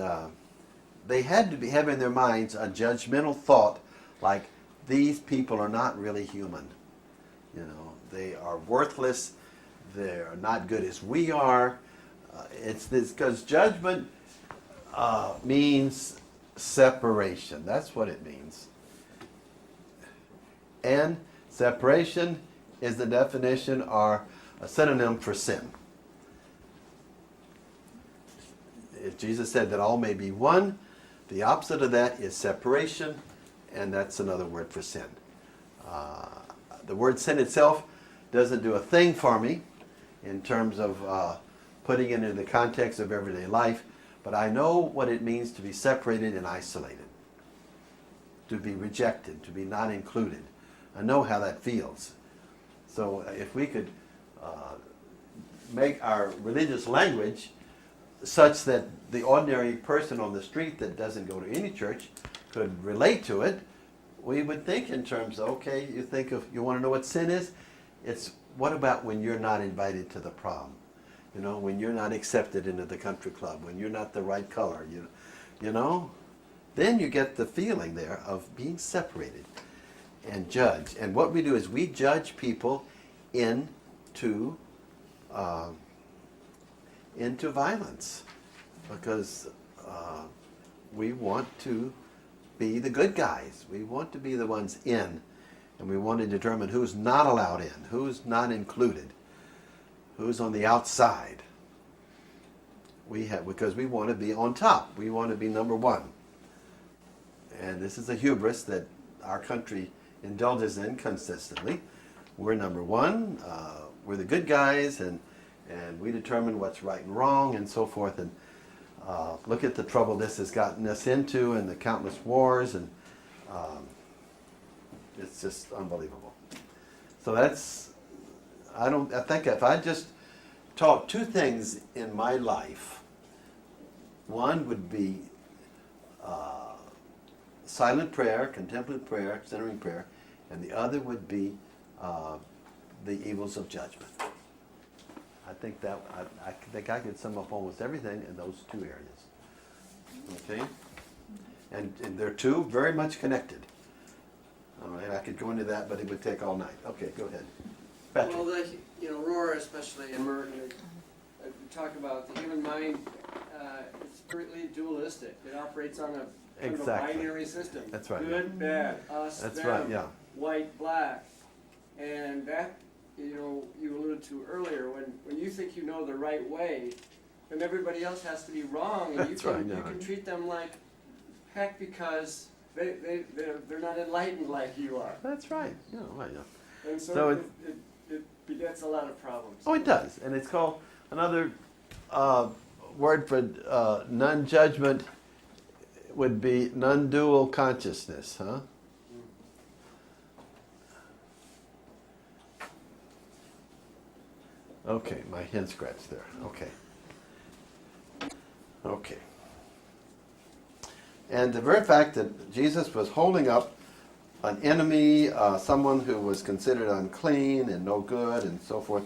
[SPEAKER 1] they had to have in their minds a judgmental thought like, these people are not really human. You know, they are worthless. They're not good as we are. It's this because judgment means separation. That's what it means. And separation is the definition or a synonym for sin. If Jesus said that all may be one, the opposite of that is separation, and that's another word for sin. The word sin itself doesn't do a thing for me in terms of putting it into the context of everyday life, but I know what it means to be separated and isolated, to be rejected, to be not included. I know how that feels. So if we could make our religious language such that the ordinary person on the street that doesn't go to any church could relate to it, we would think in terms of, okay, you want to know what sin is? It's what about when you're not invited to the prom? You know, when you're not accepted into the country club, when you're not the right color, you know? Then you get the feeling there of being separated and judged. And what we do is we judge people into violence because we want to be the good guys. We want to be the ones in, and we want to determine who's not allowed in, who's not included, who's on the outside. Because we want to be on top. We want to be number one. And this is a hubris that our country indulges in consistently. We're number one. We're the good guys, and we determine what's right and wrong, and so forth. And look at the trouble this has gotten us into, and the countless wars, and it's just unbelievable. So I think if I just taught two things in my life, one would be silent prayer, contemplative prayer, centering prayer, and the other would be the evils of judgment. I think I could sum up almost everything in those two areas. Okay? And they're two very much connected. All right, I could go into that, but it would take all night. Okay, go ahead. Patrick.
[SPEAKER 11] Well, Rohr especially, and Merton, we talk about the human mind, it's completely dualistic. It operates on a kind of a
[SPEAKER 1] Exactly.
[SPEAKER 11] binary system.
[SPEAKER 1] That's right.
[SPEAKER 11] Good, bad, us,
[SPEAKER 1] That's
[SPEAKER 11] them,
[SPEAKER 1] right, yeah.
[SPEAKER 11] white, black. And that, you alluded to earlier, when you think you know the right way, then everybody else has to be wrong, and
[SPEAKER 1] That's right, yeah.
[SPEAKER 11] you can treat them like heck because they're not enlightened like you are.
[SPEAKER 1] That's right. Yeah, right, yeah.
[SPEAKER 11] And
[SPEAKER 1] So
[SPEAKER 11] so it begets a lot of problems.
[SPEAKER 1] Oh, it does. And it's called, another word for non-judgment would be non-dual consciousness, huh? Okay, my hand scratched there. Okay. Okay. And the very fact that Jesus was holding up an enemy, someone who was considered unclean and no good and so forth,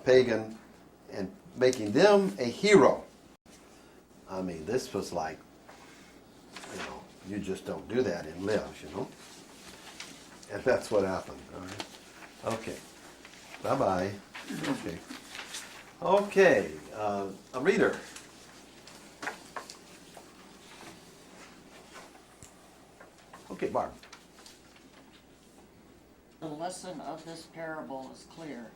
[SPEAKER 1] pagan, and making them a hero. I mean, this was like, you just don't do that in lives, And that's what happened. All right. Okay. Bye-bye. Okay. Okay. A reader. Okay, Barb.
[SPEAKER 3] The lesson of this parable is clear.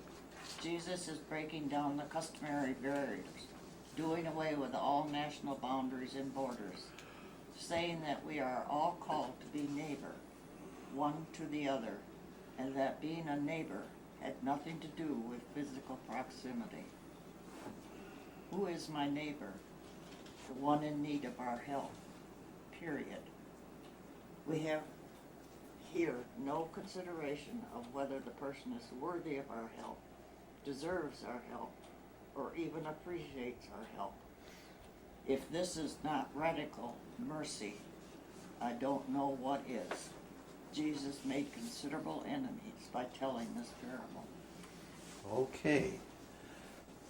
[SPEAKER 3] Jesus is breaking down the customary barriers, doing away with all national boundaries and borders, saying that we are all called to be neighbor, one to the other, and that being a neighbor had nothing to do with physical proximity. Who is my neighbor? The one in need of our help, period. We have here no consideration of whether the person is worthy of our help, deserves our help, or even appreciates our help. If this is not radical mercy, I don't know what is. Jesus made considerable enemies by telling this parable.
[SPEAKER 1] Okay.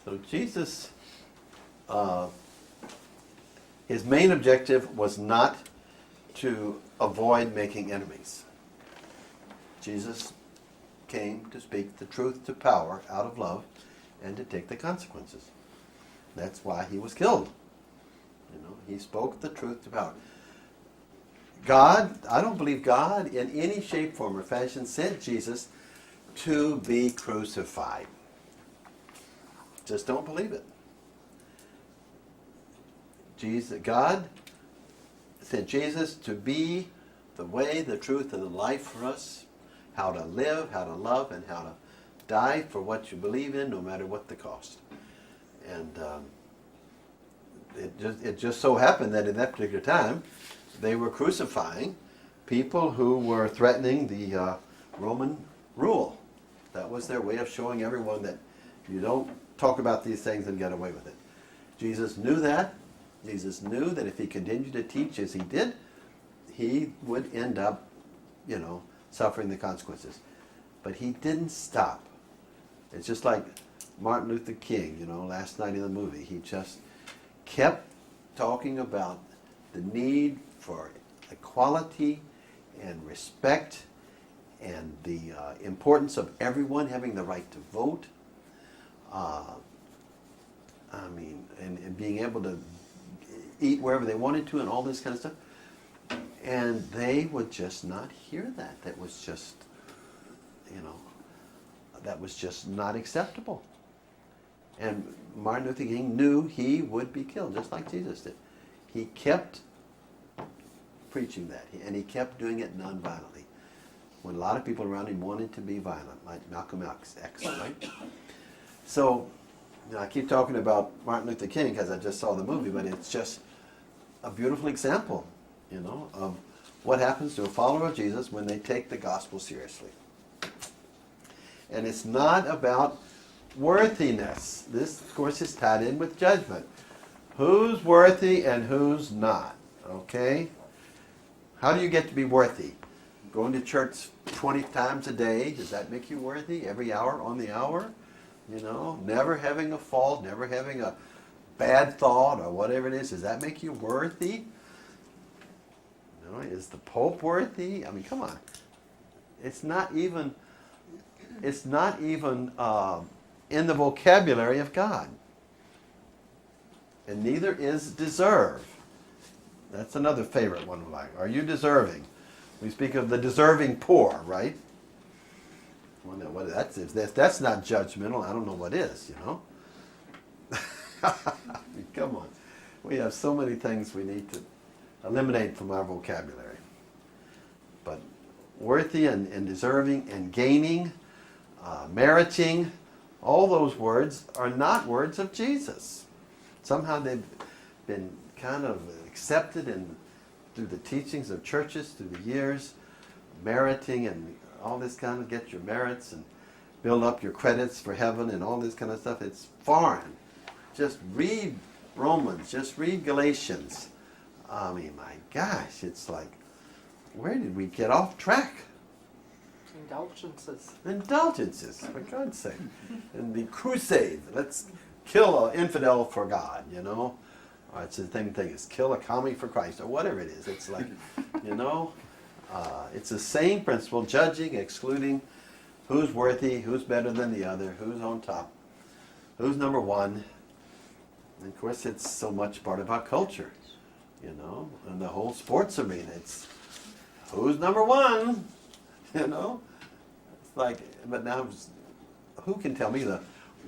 [SPEAKER 1] So Jesus, his main objective was not to avoid making enemies. Jesus came to speak the truth to power out of love and to take the consequences. That's why he was killed. He spoke the truth to power. God, I don't believe God in any shape, form, or fashion sent Jesus to be crucified. Just don't believe it. God sent Jesus to be the way, the truth, and the life for us. How to live, how to love, and how to die for what you believe in, no matter what the cost. And it just so happened that in that particular time, they were crucifying people who were threatening the Roman rule. That was their way of showing everyone that you don't talk about these things and get away with it. Jesus knew that. Jesus knew that if he continued to teach as he did, he would end up, suffering the consequences. But he didn't stop. It's just like Martin Luther King, last night in the movie. He just kept talking about the need for equality and respect and the importance of everyone having the right to vote. And being able to eat wherever they wanted to and all this kind of stuff. And they would just not hear that. That was just, that was just not acceptable. And Martin Luther King knew he would be killed, just like Jesus did. He kept preaching that, and he kept doing it nonviolently. When a lot of people around him wanted to be violent, like Malcolm X, right? So, I keep talking about Martin Luther King because I just saw the movie, but it's just a beautiful example, of what happens to a follower of Jesus when they take the gospel seriously. And it's not about worthiness. This, of course, is tied in with judgment. Who's worthy and who's not, okay? How do you get to be worthy? Going to church 20 times a day, does that make you worthy? Every hour on the hour? You know, never having a fault, never having a bad thought or whatever it is, does that make you worthy? You know, is the Pope worthy? I mean, come on. It's not even in the vocabulary of God. And neither is deserve. That's another favorite one of mine. Are you deserving? We speak of the deserving poor, right? Well, no, if that's not judgmental, I don't know what is, you know? I mean, come on. We have so many things we need to eliminate from our vocabulary. But worthy and deserving and gaining, meriting, all those words are not words of Jesus. Somehow they've been kind of accepted through the teachings of churches through the years, meriting and all this kind of get your merits and build up your credits for heaven and all this kind of stuff. It's foreign. Just read Romans, just read Galatians. I mean, my gosh, it's like, where did we get off track?
[SPEAKER 11] Indulgences.
[SPEAKER 1] Indulgences, for God's sake. And the crusade, let's kill an infidel for God, you know? Or it's the same thing as kill a commie for Christ, or whatever it is. It's like, you know, it's the same principle, judging, excluding who's worthy, who's better than the other, who's on top, who's number one. And of course, it's so much part of our culture, you know, and the whole sports arena. It's who's number one, you know? It's like, but now, who can tell me the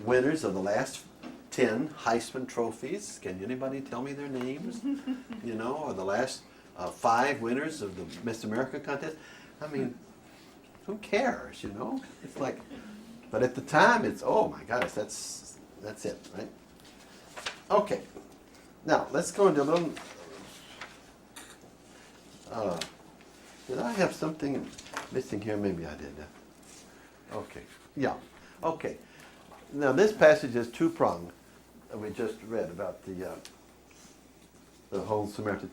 [SPEAKER 1] winners of the last 10 Heisman trophies? Can anybody tell me their names? You know, or the last 5 winners of the Miss America contest? I mean, who cares, you know? It's like, but at the time, it's, oh my gosh, that's it, right? Okay. Now, let's go into a little, did I have something missing here? Maybe I did. Okay. Yeah. Okay. Now, this passage is two-pronged. We just read about the whole Samaritan.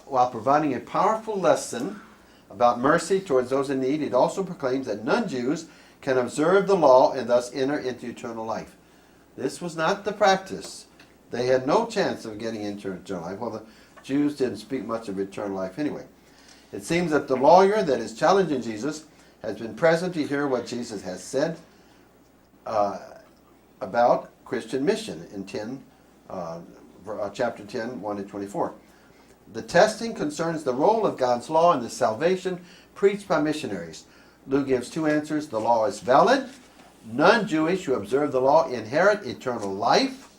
[SPEAKER 1] While providing a powerful lesson about mercy towards those in need, it also proclaims that non-Jews can observe the law and thus enter into eternal life. This was not the practice. They had no chance of getting into eternal life. Well, the Jews didn't speak much of eternal life anyway. It seems that the lawyer that is challenging Jesus has been present to hear what Jesus has said about Christian mission in chapter 10, 1 to 24. The testing concerns the role of God's law in the salvation preached by missionaries. Luke gives 2 answers. The law is valid. Non-Jewish who observe the law inherit eternal life.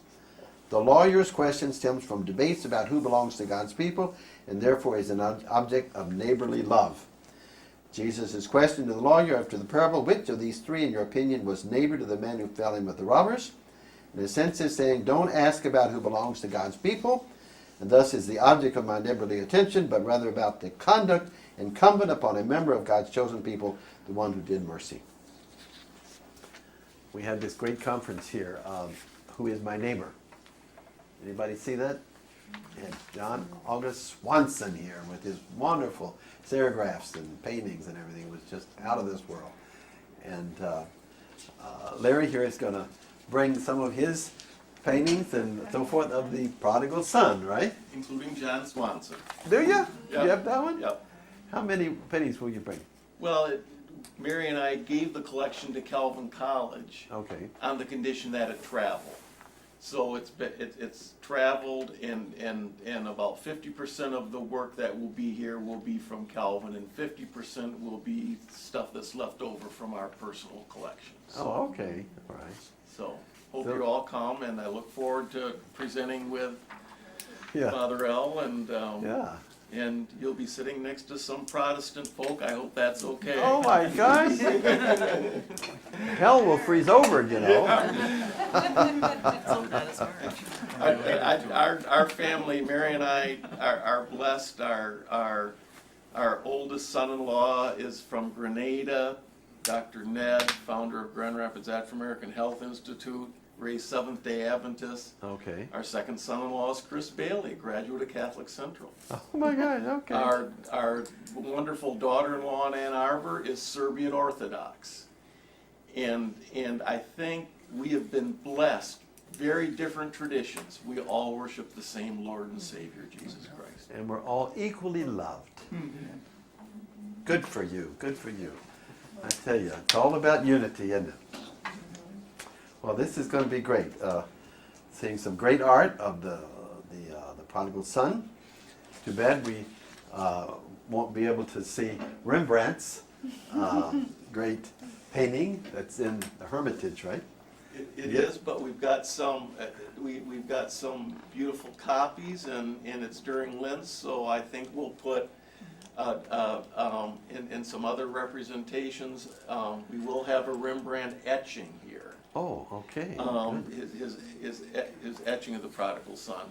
[SPEAKER 1] The lawyer's question stems from debates about who belongs to God's people and therefore is an object of neighborly love. Jesus' question to the lawyer after the parable, which of these 3, in your opinion, was neighbor to the man who fell in with the robbers? In a sense, is saying, don't ask about who belongs to God's people, and thus is the object of my neighborly attention, but rather about the conduct incumbent upon a member of God's chosen people, the one who did mercy. We had this great conference here, Who is My Neighbor? Anybody see that? And John August Swanson here with his wonderful serigraphs and paintings and everything. It was just out of this world. And Larry here is going to bring some of his paintings and so forth of the prodigal son, right?
[SPEAKER 5] Including John Swanson.
[SPEAKER 1] Do you?
[SPEAKER 5] Yep.
[SPEAKER 1] You have that one?
[SPEAKER 5] Yep.
[SPEAKER 1] How many paintings will you bring?
[SPEAKER 5] Well, Mary and I gave the collection to Calvin College
[SPEAKER 1] Okay.
[SPEAKER 5] on the condition that it traveled. So it's traveled, and about 50% of the work that will be here will be from Calvin, and 50% will be stuff that's left over from our personal collection. So,
[SPEAKER 1] Oh, okay. All right.
[SPEAKER 5] so hope you all come, and I look forward to presenting with
[SPEAKER 1] Yeah.
[SPEAKER 5] Father L. And
[SPEAKER 1] Yeah.
[SPEAKER 5] and you'll be sitting next to some Protestant folk. I hope that's okay.
[SPEAKER 1] Oh my gosh. Hell will freeze over, you know.
[SPEAKER 6] So that is marriage.
[SPEAKER 5] Our family, Mary and I, are blessed. Our oldest son-in-law is from Grenada. Dr. Ned, founder of Grand Rapids Afro-American Health Institute, raised Seventh-day Adventist.
[SPEAKER 1] Okay.
[SPEAKER 5] Our second son-in-law is Chris Bailey, a graduate of Catholic Central.
[SPEAKER 1] Oh my God, okay.
[SPEAKER 5] Our wonderful daughter-in-law in Ann Arbor is Serbian Orthodox. And I think we have been blessed, very different traditions. We all worship the same Lord and Savior, Jesus Christ.
[SPEAKER 1] And we're all equally loved. Good for you, good for you. I tell you, it's all about unity, isn't it? Well, this is going to be great. Seeing some great art of the prodigal son. Too bad we won't be able to see Rembrandt's great painting that's in the Hermitage, right?
[SPEAKER 5] It is, but we've got some we've got some beautiful copies, and it's during Lent, so I think we'll put in some other representations. We will have a Rembrandt etching here.
[SPEAKER 1] Oh, okay.
[SPEAKER 5] His etching of the prodigal son.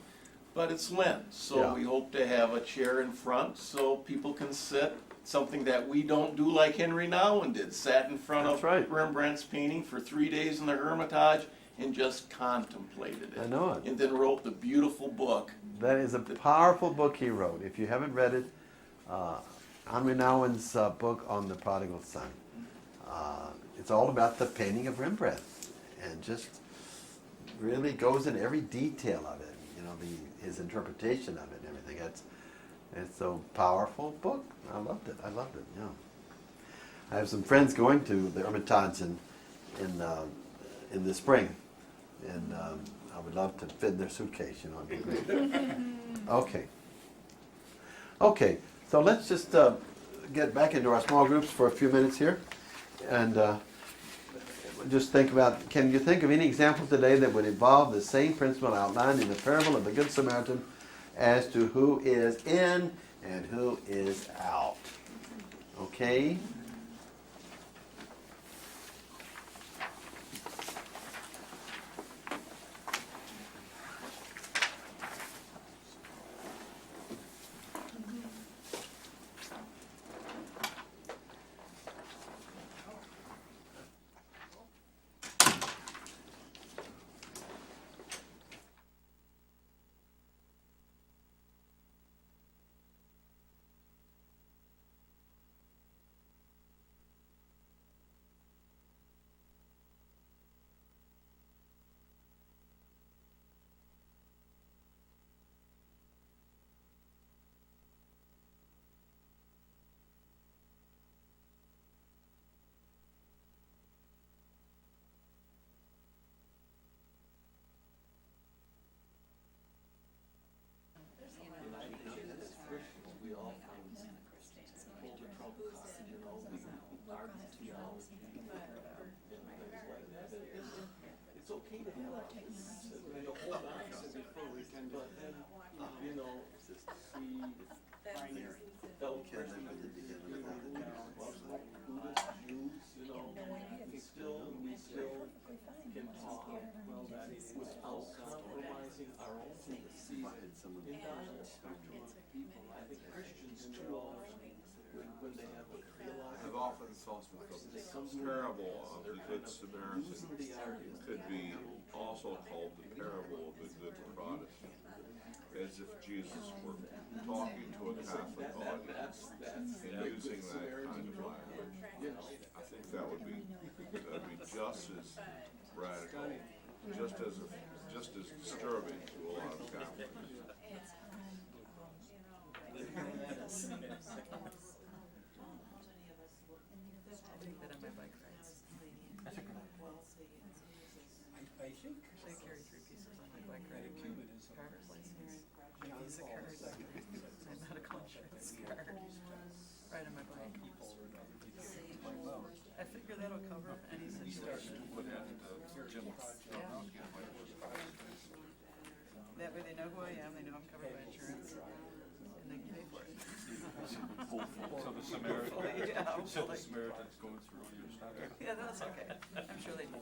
[SPEAKER 5] But it's Lent, so
[SPEAKER 1] Yeah.
[SPEAKER 5] we hope to have a chair in front so people can sit, something that we don't do like Henry Nouwen did, sat in front
[SPEAKER 1] That's
[SPEAKER 5] of
[SPEAKER 1] right.
[SPEAKER 5] Rembrandt's painting for 3 days in the Hermitage and just contemplated it.
[SPEAKER 1] I know it.
[SPEAKER 5] And then wrote the beautiful book.
[SPEAKER 1] That is a powerful book he wrote. If you haven't read it, Henry Nouwen's book on the prodigal son. It's all about the painting of Rembrandt, and just really goes in every detail of it. You know, his interpretation of it and everything. It's a powerful book. I loved it. Yeah. I have some friends going to the Hermitage in the spring, and I would love to fit in their suitcase. You know, it'd be great. Okay. So let's just get back into our small groups for a few minutes here, and just think about, can you think of any examples today that would involve the same principle outlined in the parable of the Good Samaritan as to who is in and who is out? Okay?
[SPEAKER 5] It's okay to have the whole nonsense before we can, but then, you know, just see fellow Christians, Buddhists, Jews, you know, we still can talk without compromising our own season in dialogue. I think Christians too often, when they have a theological,
[SPEAKER 12] I've often thought that the parable of the Good Samaritan could be also called the parable of the Good Protestant, as if Jesus were talking to a Catholic audience and using that kind of language. I think that would be just as radical, just as disturbing to a lot of Catholics.
[SPEAKER 10] I think
[SPEAKER 6] I carry 3 pieces on my bike ride. Cards, Visa cards, my medical insurance card, right on my bike. I figure that'll cover any situation. That way they know who I am, they know I'm covered by insurance, and they can pay for it.
[SPEAKER 10] so. The Samaritan.
[SPEAKER 6] So the
[SPEAKER 10] Samaritan's going through your stuff.
[SPEAKER 6] Yeah, that's okay. I'm sure they do.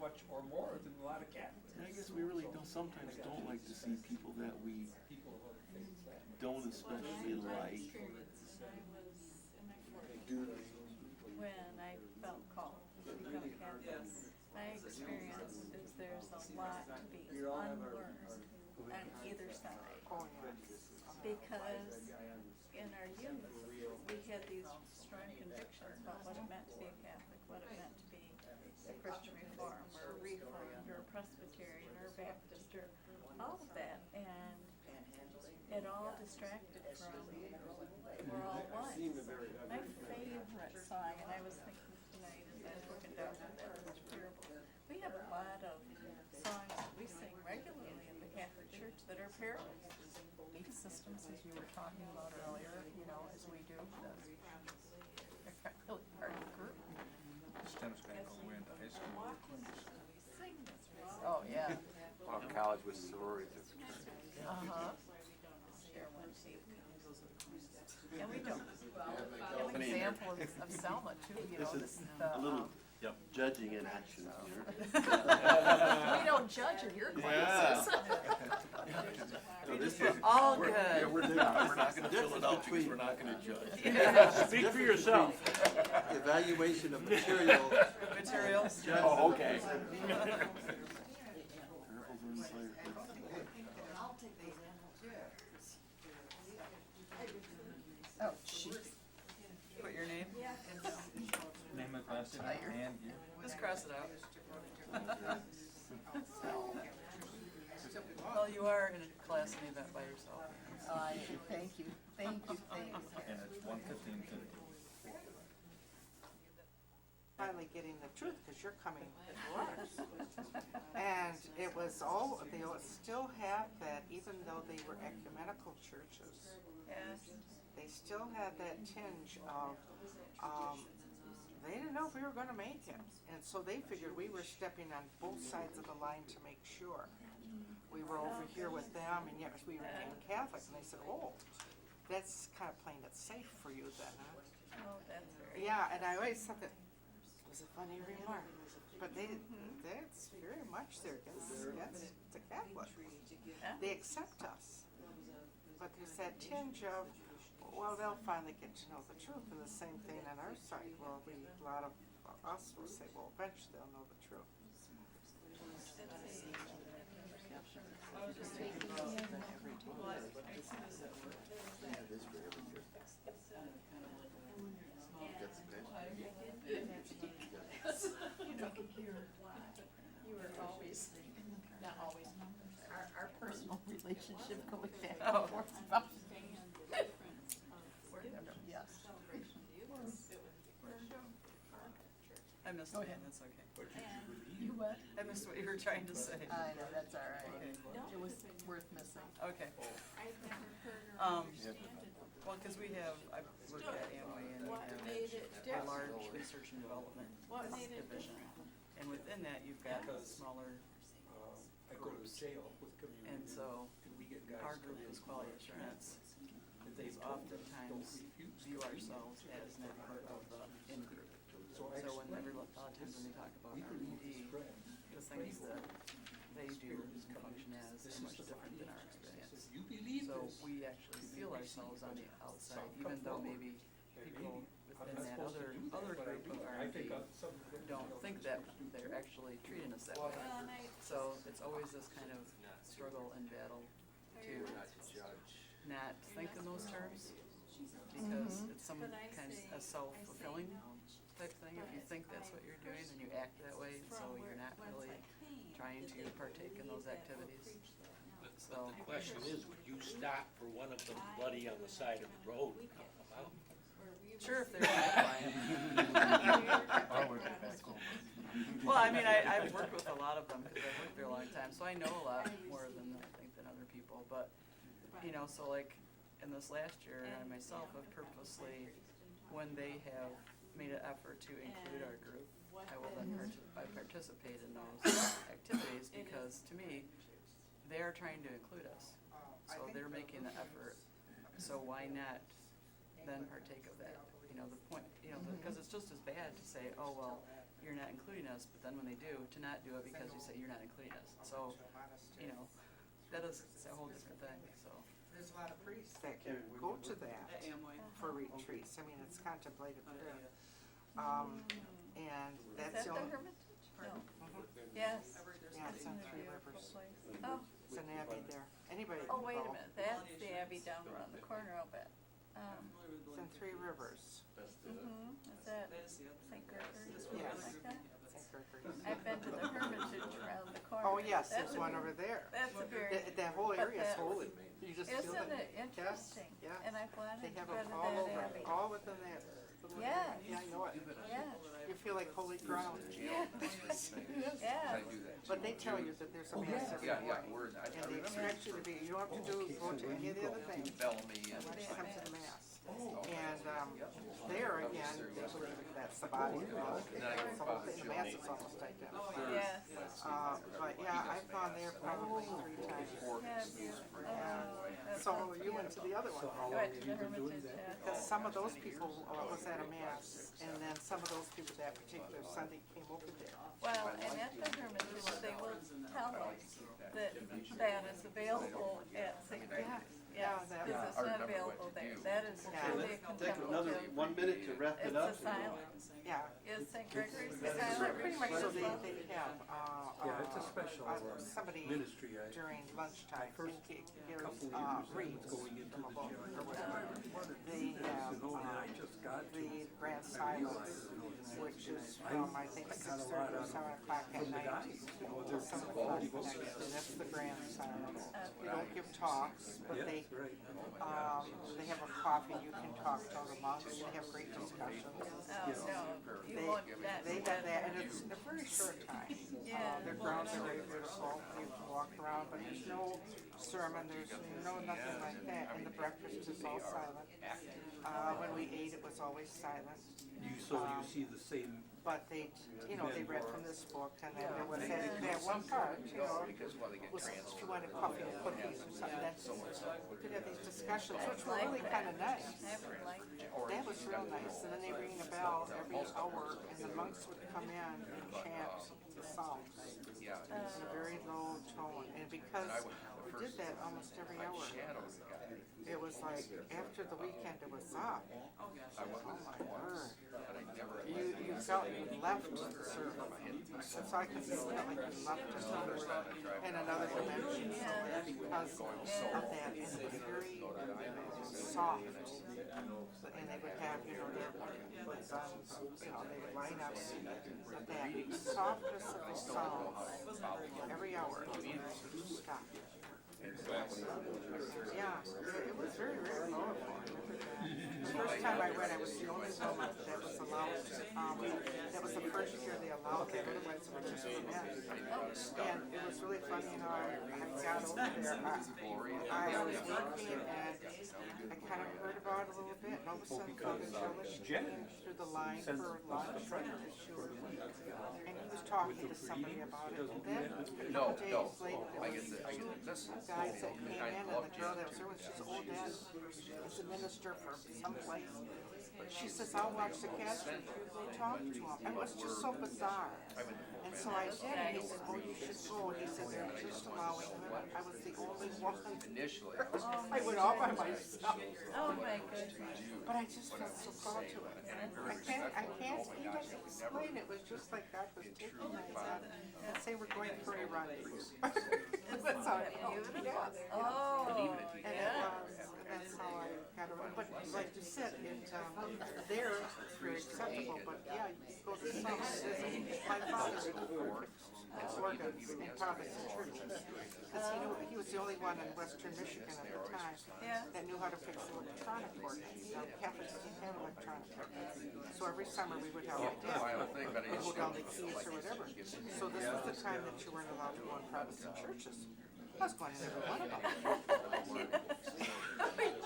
[SPEAKER 10] Much or more than a lot of Catholics.
[SPEAKER 5] I guess we really sometimes don't like to see people that we don't especially like.
[SPEAKER 9] When I felt called to become Catholic, lot to be unlearned on either side. Because in our youth, we had these strong convictions about what it meant to be a Catholic, what it meant to be a Christian Reform, or a Reformed, or a Presbyterian, or a Baptist, or all of that. And it all distracted from we're all one. My favorite song, and I was thinking tonight as I was looking down at that parable, we have a lot of songs that we sing regularly in the Catholic Church that are parables.
[SPEAKER 2] Belief systems, as you were talking about earlier, you know, as we do, that's really part of the group.
[SPEAKER 4] STEM's gonna go into high school.
[SPEAKER 9] Sing this.
[SPEAKER 2] Oh, yeah.
[SPEAKER 8] Well, college with sororities.
[SPEAKER 2] Uh-huh. Share one seat. And we don't. Give an example of Selma too, you know,
[SPEAKER 1] This is
[SPEAKER 2] the,
[SPEAKER 1] a little judging in action here.
[SPEAKER 2] we don't judge in your classes.
[SPEAKER 1] So this is
[SPEAKER 3] All good.
[SPEAKER 5] Yeah, we're not gonna fill it out because we're not gonna judge.
[SPEAKER 10] Speak for yourself.
[SPEAKER 1] evaluation of material.
[SPEAKER 3] Materials.
[SPEAKER 10] Oh, okay.
[SPEAKER 2] Oh, jeez.
[SPEAKER 3] Put your name.
[SPEAKER 4] Name it, last name, and you.
[SPEAKER 3] Just cross it out. Well, you are in a class and event by yourself.
[SPEAKER 2] Thank you, thank you, thank you.
[SPEAKER 4] And it's 1:15.
[SPEAKER 13] Finally getting the truth, because you're coming to us. And it was all, they still have that, even though they were ecumenical churches,
[SPEAKER 9] Yes.
[SPEAKER 13] they still had that tinge of, they didn't know if we were gonna make it. And so they figured we were stepping on both sides of the line to make sure. We were over here with them, and yet we remained Catholic, and they said, oh, that's kind of playing it safe for you then, huh?
[SPEAKER 9] Oh, that's very.
[SPEAKER 13] Yeah, and I always thought that was a funny remark, but that's very much there against the Catholics. They accept us, but there's that tinge of, well, they'll finally get to know the truth, and the same thing on our side. Well, a lot of us will say, well, eventually they'll know the truth.
[SPEAKER 2] You were always, not always, our personal relationship going back
[SPEAKER 3] Oh.
[SPEAKER 2] and forth about. Yes.
[SPEAKER 3] I missed
[SPEAKER 2] Go
[SPEAKER 3] it,
[SPEAKER 2] ahead.
[SPEAKER 3] that's okay.
[SPEAKER 2] You what?
[SPEAKER 3] I missed what you were trying to say.
[SPEAKER 2] I know, that's all right. It was worth missing.
[SPEAKER 3] Okay. Well, because we have, I've worked at Amway and we have a large research and development division. And within that, you've got smaller groups. And so our group is quality assurance. They've oftentimes view ourselves as not part of the in-group. So whenever, a lot of times when they talk about R&D, the things that they do function as so much different than our experience. So we actually feel ourselves on the outside, even though maybe people within that other group of R&D don't think that they're actually treating us that way. So it's always this kind of struggle and battle to not think in those terms, because it's some kind of a self-fulfilling type thing. If you think that's what you're doing, then you act that way, so you're not really trying to partake in those activities. So
[SPEAKER 7] The question is, would you stop for one of them bloody on the side of the road and help them out?
[SPEAKER 3] sure, if they're well, I mean, I've worked with a lot of them because I've worked there a long time, so I know a lot more than I think than other people. But you know, so like in this last year, I myself have purposely, when they have made an effort to include our group, I will then participate in those activities, because to me, they are trying to include us. So they're making the effort. So why not then partake of that? You know, the point, you know, because it's just as bad to say, oh, well, you're not including us, but then when they do, to not do it because you say you're not including us. So, you know, that is a whole different thing, so.
[SPEAKER 13] There's a lot of priests that can go to that for retreats. I mean, it's contemplated there. And that's
[SPEAKER 9] Is that
[SPEAKER 13] the only.
[SPEAKER 9] the Hermitage? No. Yes.
[SPEAKER 13] Yeah, it's on
[SPEAKER 9] Isn't it a
[SPEAKER 13] Three
[SPEAKER 9] beautiful
[SPEAKER 13] Rivers.
[SPEAKER 9] place? Oh,
[SPEAKER 13] It's an abbey there. Anybody
[SPEAKER 9] oh,
[SPEAKER 13] can
[SPEAKER 9] wait a
[SPEAKER 13] go.
[SPEAKER 9] minute, that's the Abbey down around the corner, I'll bet.
[SPEAKER 13] It's in Three Rivers.
[SPEAKER 9] Is that St. Gregory's or
[SPEAKER 13] Yes.
[SPEAKER 9] something like that?
[SPEAKER 13] St. Gregory's.
[SPEAKER 9] I've been to the Hermitage around the corner.
[SPEAKER 13] Oh, yes,
[SPEAKER 9] That's
[SPEAKER 13] there's
[SPEAKER 9] a-
[SPEAKER 13] one over there.
[SPEAKER 9] That's a very,
[SPEAKER 13] That whole
[SPEAKER 9] but
[SPEAKER 13] area is
[SPEAKER 9] that-
[SPEAKER 13] holy. You just feel
[SPEAKER 9] isn't
[SPEAKER 13] that.
[SPEAKER 9] it interesting?
[SPEAKER 13] Yes,
[SPEAKER 9] And I've wanted
[SPEAKER 13] They
[SPEAKER 9] to
[SPEAKER 13] have
[SPEAKER 9] go to
[SPEAKER 13] them all
[SPEAKER 9] that
[SPEAKER 13] over,
[SPEAKER 9] Abbey.
[SPEAKER 13] all within that. little
[SPEAKER 9] Yes.
[SPEAKER 13] area. Yeah, I know it.
[SPEAKER 9] Yeah,
[SPEAKER 13] You feel like holy ground.
[SPEAKER 9] yeah, yeah.
[SPEAKER 13] But they tell you that there's a mass every morning. And they expect you to be, you don't have to go to any of the other things.
[SPEAKER 5] Bellamy and
[SPEAKER 13] Just come to the mass. And there again, they believe that that's the body of God. It's the whole thing. The mass is almost identical.
[SPEAKER 9] Yes.
[SPEAKER 13] But yeah, I've gone there probably 3 times.
[SPEAKER 9] Yeah, beautiful. Oh, that
[SPEAKER 13] So
[SPEAKER 9] sounds
[SPEAKER 13] you went to the other one.
[SPEAKER 9] I went to the Hermitage, yeah.
[SPEAKER 13] Because some of those people was at a mass, and then some of those people that particular Sunday came over there.
[SPEAKER 9] Well, and at the Hermitage, they will tell us that that is available at St. Gregory's. Yes,
[SPEAKER 13] that-
[SPEAKER 9] because it's not available there. That is truly a
[SPEAKER 1] Take another
[SPEAKER 9] contemplative.
[SPEAKER 1] 1 minute to wrap it up.
[SPEAKER 9] It's a silent.
[SPEAKER 13] Yeah.
[SPEAKER 9] Is St. Gregory's the
[SPEAKER 13] So
[SPEAKER 9] silent
[SPEAKER 13] pretty much,
[SPEAKER 9] retreat
[SPEAKER 13] so
[SPEAKER 9] as
[SPEAKER 13] they,
[SPEAKER 9] well?
[SPEAKER 13] they have,
[SPEAKER 10] Yeah, it's a special
[SPEAKER 13] somebody
[SPEAKER 10] ministry.
[SPEAKER 13] during lunchtime
[SPEAKER 10] first
[SPEAKER 13] gives,
[SPEAKER 10] couple of years
[SPEAKER 13] reads
[SPEAKER 10] going into
[SPEAKER 13] from a
[SPEAKER 10] the
[SPEAKER 13] book
[SPEAKER 10] gym.
[SPEAKER 13] or whatever. They have,
[SPEAKER 10] I just got to.
[SPEAKER 13] the Grand Silence, which is from, I think, 6:30 or 7 o'clock at night till 7 o'clock the next day. That's the Grand Silence. They don't give talks, but they have a coffee, you can talk to the monks, they have great discussions.
[SPEAKER 9] Oh, no, you
[SPEAKER 13] They,
[SPEAKER 9] want that.
[SPEAKER 13] they have that, and it's a very short time. Their grounds are very beautiful, you can walk around, but there's no sermon, there's no nothing like that, and the breakfast is all silent. When we ate, it was always silent.
[SPEAKER 10] So you see the same.
[SPEAKER 13] But they, they read from this book, and then there was that one part, was if you wanted coffee and cookies or something, that's, we could have these discussions, which were really kind of nice.
[SPEAKER 9] I would like that.
[SPEAKER 13] That was real nice, and then they ring the bell every hour, and the monks would come in and chant the psalms in a very low tone, and because we did that almost every hour, it was like, after the weekend it was up, oh my word, you felt you left the service, so I could feel like you left in another dimension, because of that, and it was very soft, and they would have, their guns, they would line up, but that softness of the sound, every hour, stop. Yeah, it was very, very powerful. I remember that. The first time I went, I was the only woman that was allowed, that was the first year they allowed that, otherwise it was just for men. And it was really funny, I got over there, I was working and I kind of heard about it a little bit, and all of a sudden Father Joachim came through the line for lunch, and he was talking to somebody about it, and then a couple days later, there was two guys that came in, and the girl that was there, she's old dad, is a minister for some place. She says, I'll watch the cats and you talk to him. It was just so bizarre. And so I did, and he said, oh, you should go. And he said, they're just allowing women. I was the only woman.
[SPEAKER 8] Initially.
[SPEAKER 13] I went all by myself.
[SPEAKER 9] Oh, my goodness.
[SPEAKER 13] But I just felt so proud to it. I can't even explain. It was just like God was taking my hand and say, we're going for a run. That's how it felt. Yes.
[SPEAKER 9] Oh,
[SPEAKER 13] And it was, and that's how I got around. But like you said, there it's very acceptable, but yeah, you go to some, it isn't. My father fixed organs in Protestant churches. Because he was the only one in Western Michigan at the time that knew how to fix electronic organs. Catholics didn't have electronic organs. So every summer we would have a dip, go down the keys or whatever. So this was the time that you weren't allowed to go in Protestant churches. I was going to every one of them.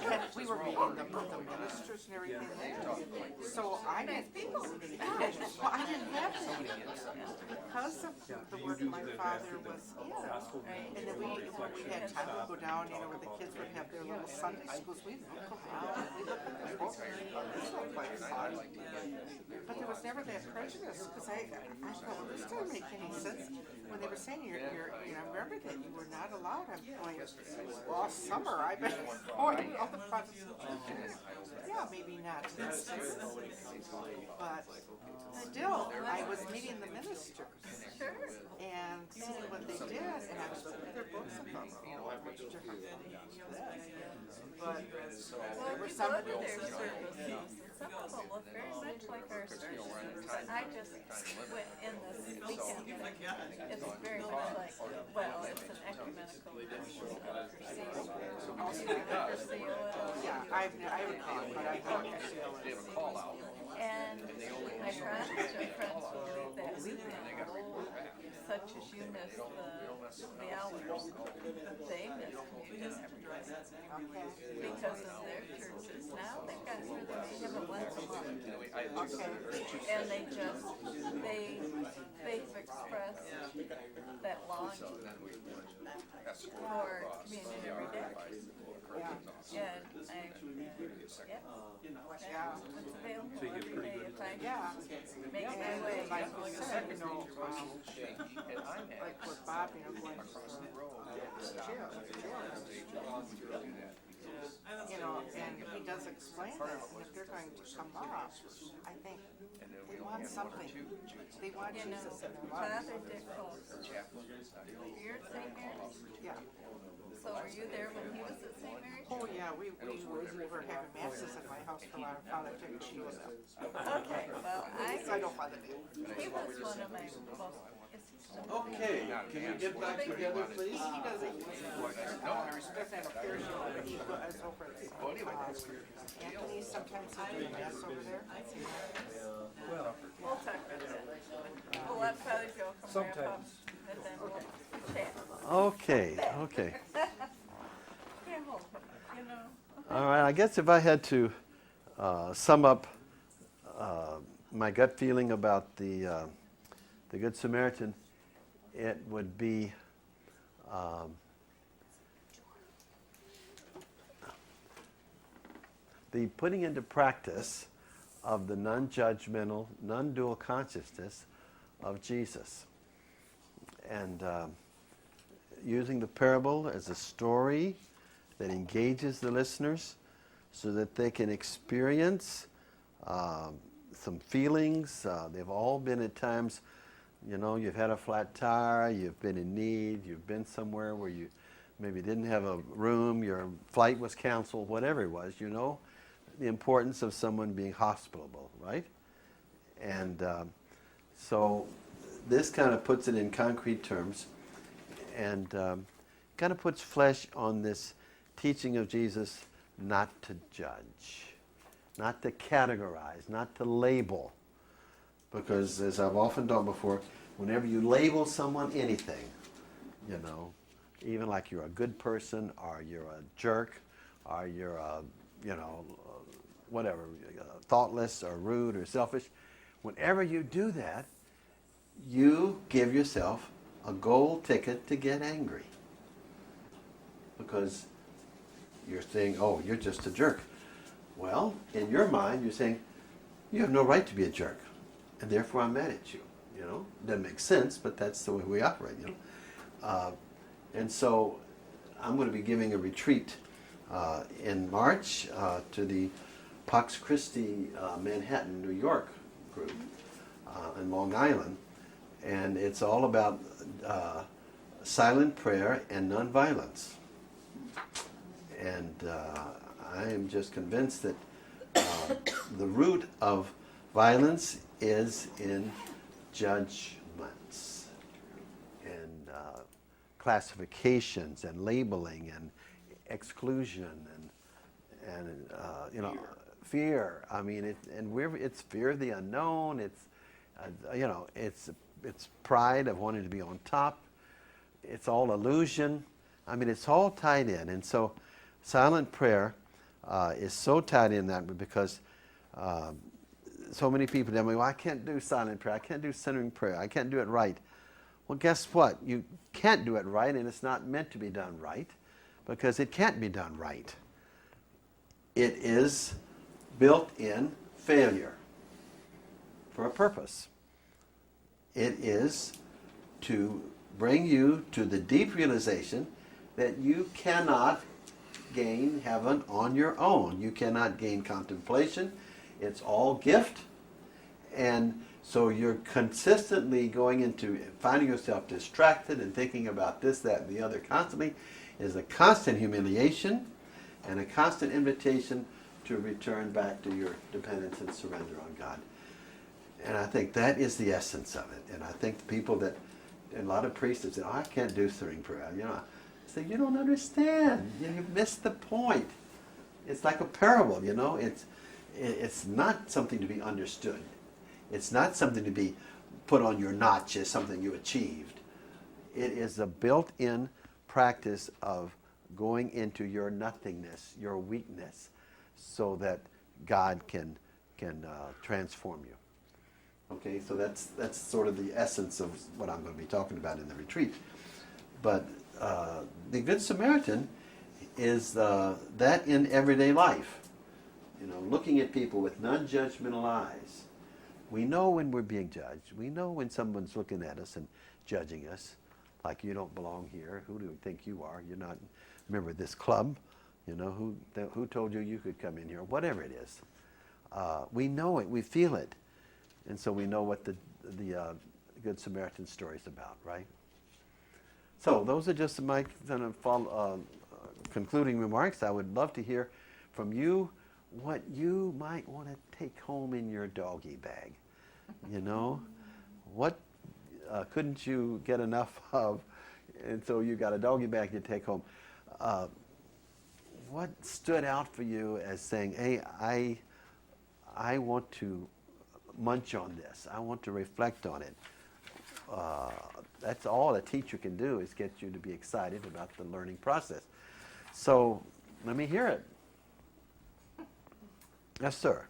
[SPEAKER 13] And we were meeting the ministers and everything there. So I didn't, well, I didn't have to. Because of the work my father was in. And then when we had time to go down, where the kids would have their little Sunday schools, we'd look around, we'd look at the book. This looked like fun. But there was never that prejudice, because I thought, well, this doesn't make any sense. When they were saying remember that you were not allowed, I'm going, all summer I've been going to all the Protestant Yeah, maybe not to this extent, but still, I was meeting the ministers and seeing what they did, and I was looking at their books and thought, oh, how much different than this. But there were some of
[SPEAKER 9] their
[SPEAKER 13] those.
[SPEAKER 9] services, and some of them look very much like our services. I just went in this weekend, and it's very much like, well, it's an ecumenical version of
[SPEAKER 13] Yeah, I haven't called, but I know what CL is.
[SPEAKER 9] And my friends and friends who live that weekend, such as you missed the hours, they missed communion every day.
[SPEAKER 13] Okay.
[SPEAKER 9] Because in their churches now, they've got where they have it once a month.
[SPEAKER 13] Okay.
[SPEAKER 9] And they've expressed that longing for communion every day.
[SPEAKER 13] Yeah.
[SPEAKER 9] And it's available every day if I make my way.
[SPEAKER 13] And like you said, you know, like with Bob, you know, going to jail. You know, and he does explain that, and if they're going to come up, I think they want something. They want Jesus in their lives.
[SPEAKER 9] Father Dick Holmes, you're at St. Mary's?
[SPEAKER 13] Yeah.
[SPEAKER 9] So were you there when he was at St. Mary's?
[SPEAKER 13] Oh, yeah, we were having masses at my house for our Father Dick and she was up.
[SPEAKER 9] Okay, well,
[SPEAKER 13] I know Father Dick.
[SPEAKER 9] he was one of my most, is he still?
[SPEAKER 1] Okay, can we get back together, please?
[SPEAKER 13] He doesn't have a fair show, but he was over at Anthony, sometimes he'll do mass over there.
[SPEAKER 9] We'll talk about that. We'll let Father Joe come wrap up, and then we'll chat.
[SPEAKER 1] Okay, okay.
[SPEAKER 9] Can't hold him, you know.
[SPEAKER 1] All right, I guess if I had to sum up my gut feeling about the Good Samaritan, it would be the putting into practice of the non-judgmental, non-dual consciousness of Jesus. And using the parable as a story that engages the listeners so that they can experience some feelings. They've all been at times, you know, you've had a flat tire, you've been in need, you've been somewhere where you maybe didn't have a room, your flight was canceled, whatever it was, you know, the importance of someone being hospitable, right? And so this kind of puts it in concrete terms and kind of puts flesh on this teaching of Jesus not to judge, not to categorize, not to label. Because as I've often done before, whenever you label someone anything, you know, even like you're a good person or you're a jerk or you're a, you know, whatever, thoughtless or rude or selfish, whenever you do that, you give yourself a gold ticket to get angry. Because you're saying, oh, you're just a jerk. Well, in your mind, you're saying, you have no right to be a jerk, and therefore I'm mad at you. You know, doesn't make sense, but that's the way we operate. You know, and so I'm going to be giving a retreat in March to the Pax Christi Manhattan, New York group in Long Island, and it's all about silent prayer and nonviolence. And I am just convinced that the root of violence is in judgments and classifications and labeling and exclusion and you know, fear. I mean, it's fear of the unknown. It's you know, it's pride of wanting to be on top. It's all illusion. I mean, it's all tied in, and so silent prayer is so tied in that because so many people tell me, well, I can't do silent prayer. I can't do centering prayer. I can't do it right. Well, guess what? You can't do it right, and it's not meant to be done right because it can't be done right. It is built-in failure for a purpose. It is to bring you to the deep realization that you cannot gain heaven on your own. You cannot gain contemplation. It's all gift. And so you're consistently going into finding yourself distracted and thinking about this, that, and the other constantly is a constant humiliation and a constant invitation to return back to your dependence and surrender on God. And I think that is the essence of it. And I think the people that, and a lot of priests that say, oh, I can't do stirring prayer. You know, I say, you don't understand. You've missed the point. It's like a parable, you know. It's not something to be understood. It's not something to be put on your notch as something you achieved. It is a built-in practice of going into your nothingness, your weakness, so that God can transform you. Okay, so that's sort of the essence of what I'm going to be talking about in the retreat. But the Good Samaritan is that in everyday life. You know, looking at people with non-judgmental eyes. We know when we're being judged. We know when someone's looking at us and judging us, like you don't belong here. Who do you think you are? You're not a member of this club. You know, who told you you could come in here? Whatever it is. We know it. We feel it. And so we know what the Good Samaritan story is about, right? So those are just my kind of concluding remarks. I would love to hear from you what you might want to take home in your doggy bag. You know, what couldn't you get enough of, and so you got a doggy bag to take home. What stood out for you as saying, hey, I want to munch on this. I want to reflect on it. That's all a teacher can do, is get you to be excited about the learning process. So let me hear it. Yes, sir.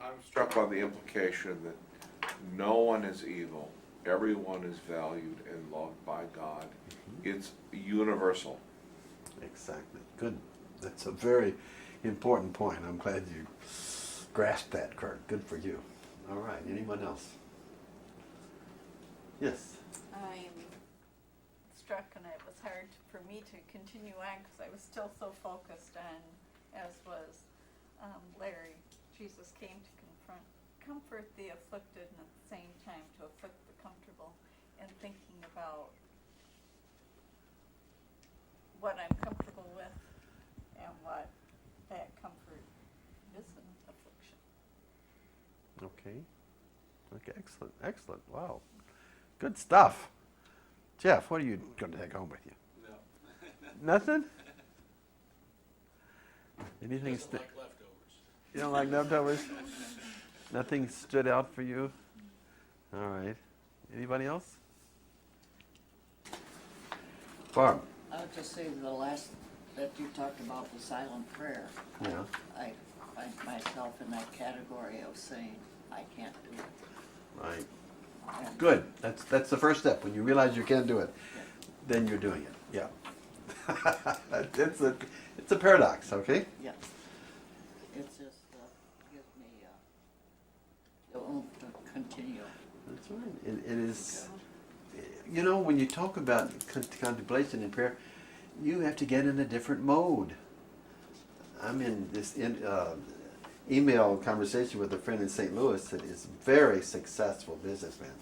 [SPEAKER 12] I'm struck by the implication that no one is evil. Everyone is valued and loved by God. It's universal.
[SPEAKER 1] Exactly. Good. That's a very important point. I'm glad you grasped that, Kurt. Good for you. All right. Anyone else? Yes.
[SPEAKER 9] I'm struck, and it was hard for me to continue on because I was still so focused on, as was Larry, Jesus came to comfort the afflicted and at the same time to afflict the comfortable, and thinking about what I'm comfortable with and what that comfort is in affliction.
[SPEAKER 1] Okay. Okay. Excellent. Excellent. Wow. Good stuff. Jeff, what are you going to take home with you? No. Nothing? Anything?
[SPEAKER 7] Doesn't like leftovers.
[SPEAKER 1] You don't like leftovers? Nothing stood out for you? All right. Anybody else? Barb.
[SPEAKER 3] I would just say the last that you talked about, the silent prayer.
[SPEAKER 1] Yeah.
[SPEAKER 3] I find myself in that category of saying, I can't do it.
[SPEAKER 1] Right.
[SPEAKER 3] And
[SPEAKER 1] Good. That's the first step. When you realize you can't do it, then you're doing it. Yeah. It's a paradox, okay?
[SPEAKER 3] Yeah. It's just gives me the oomph to continue.
[SPEAKER 1] That's right. It is, you know, when you talk about contemplation and prayer, you have to get in a different mode. I'm in this email conversation with a friend in St. Louis that is a very successful businessman.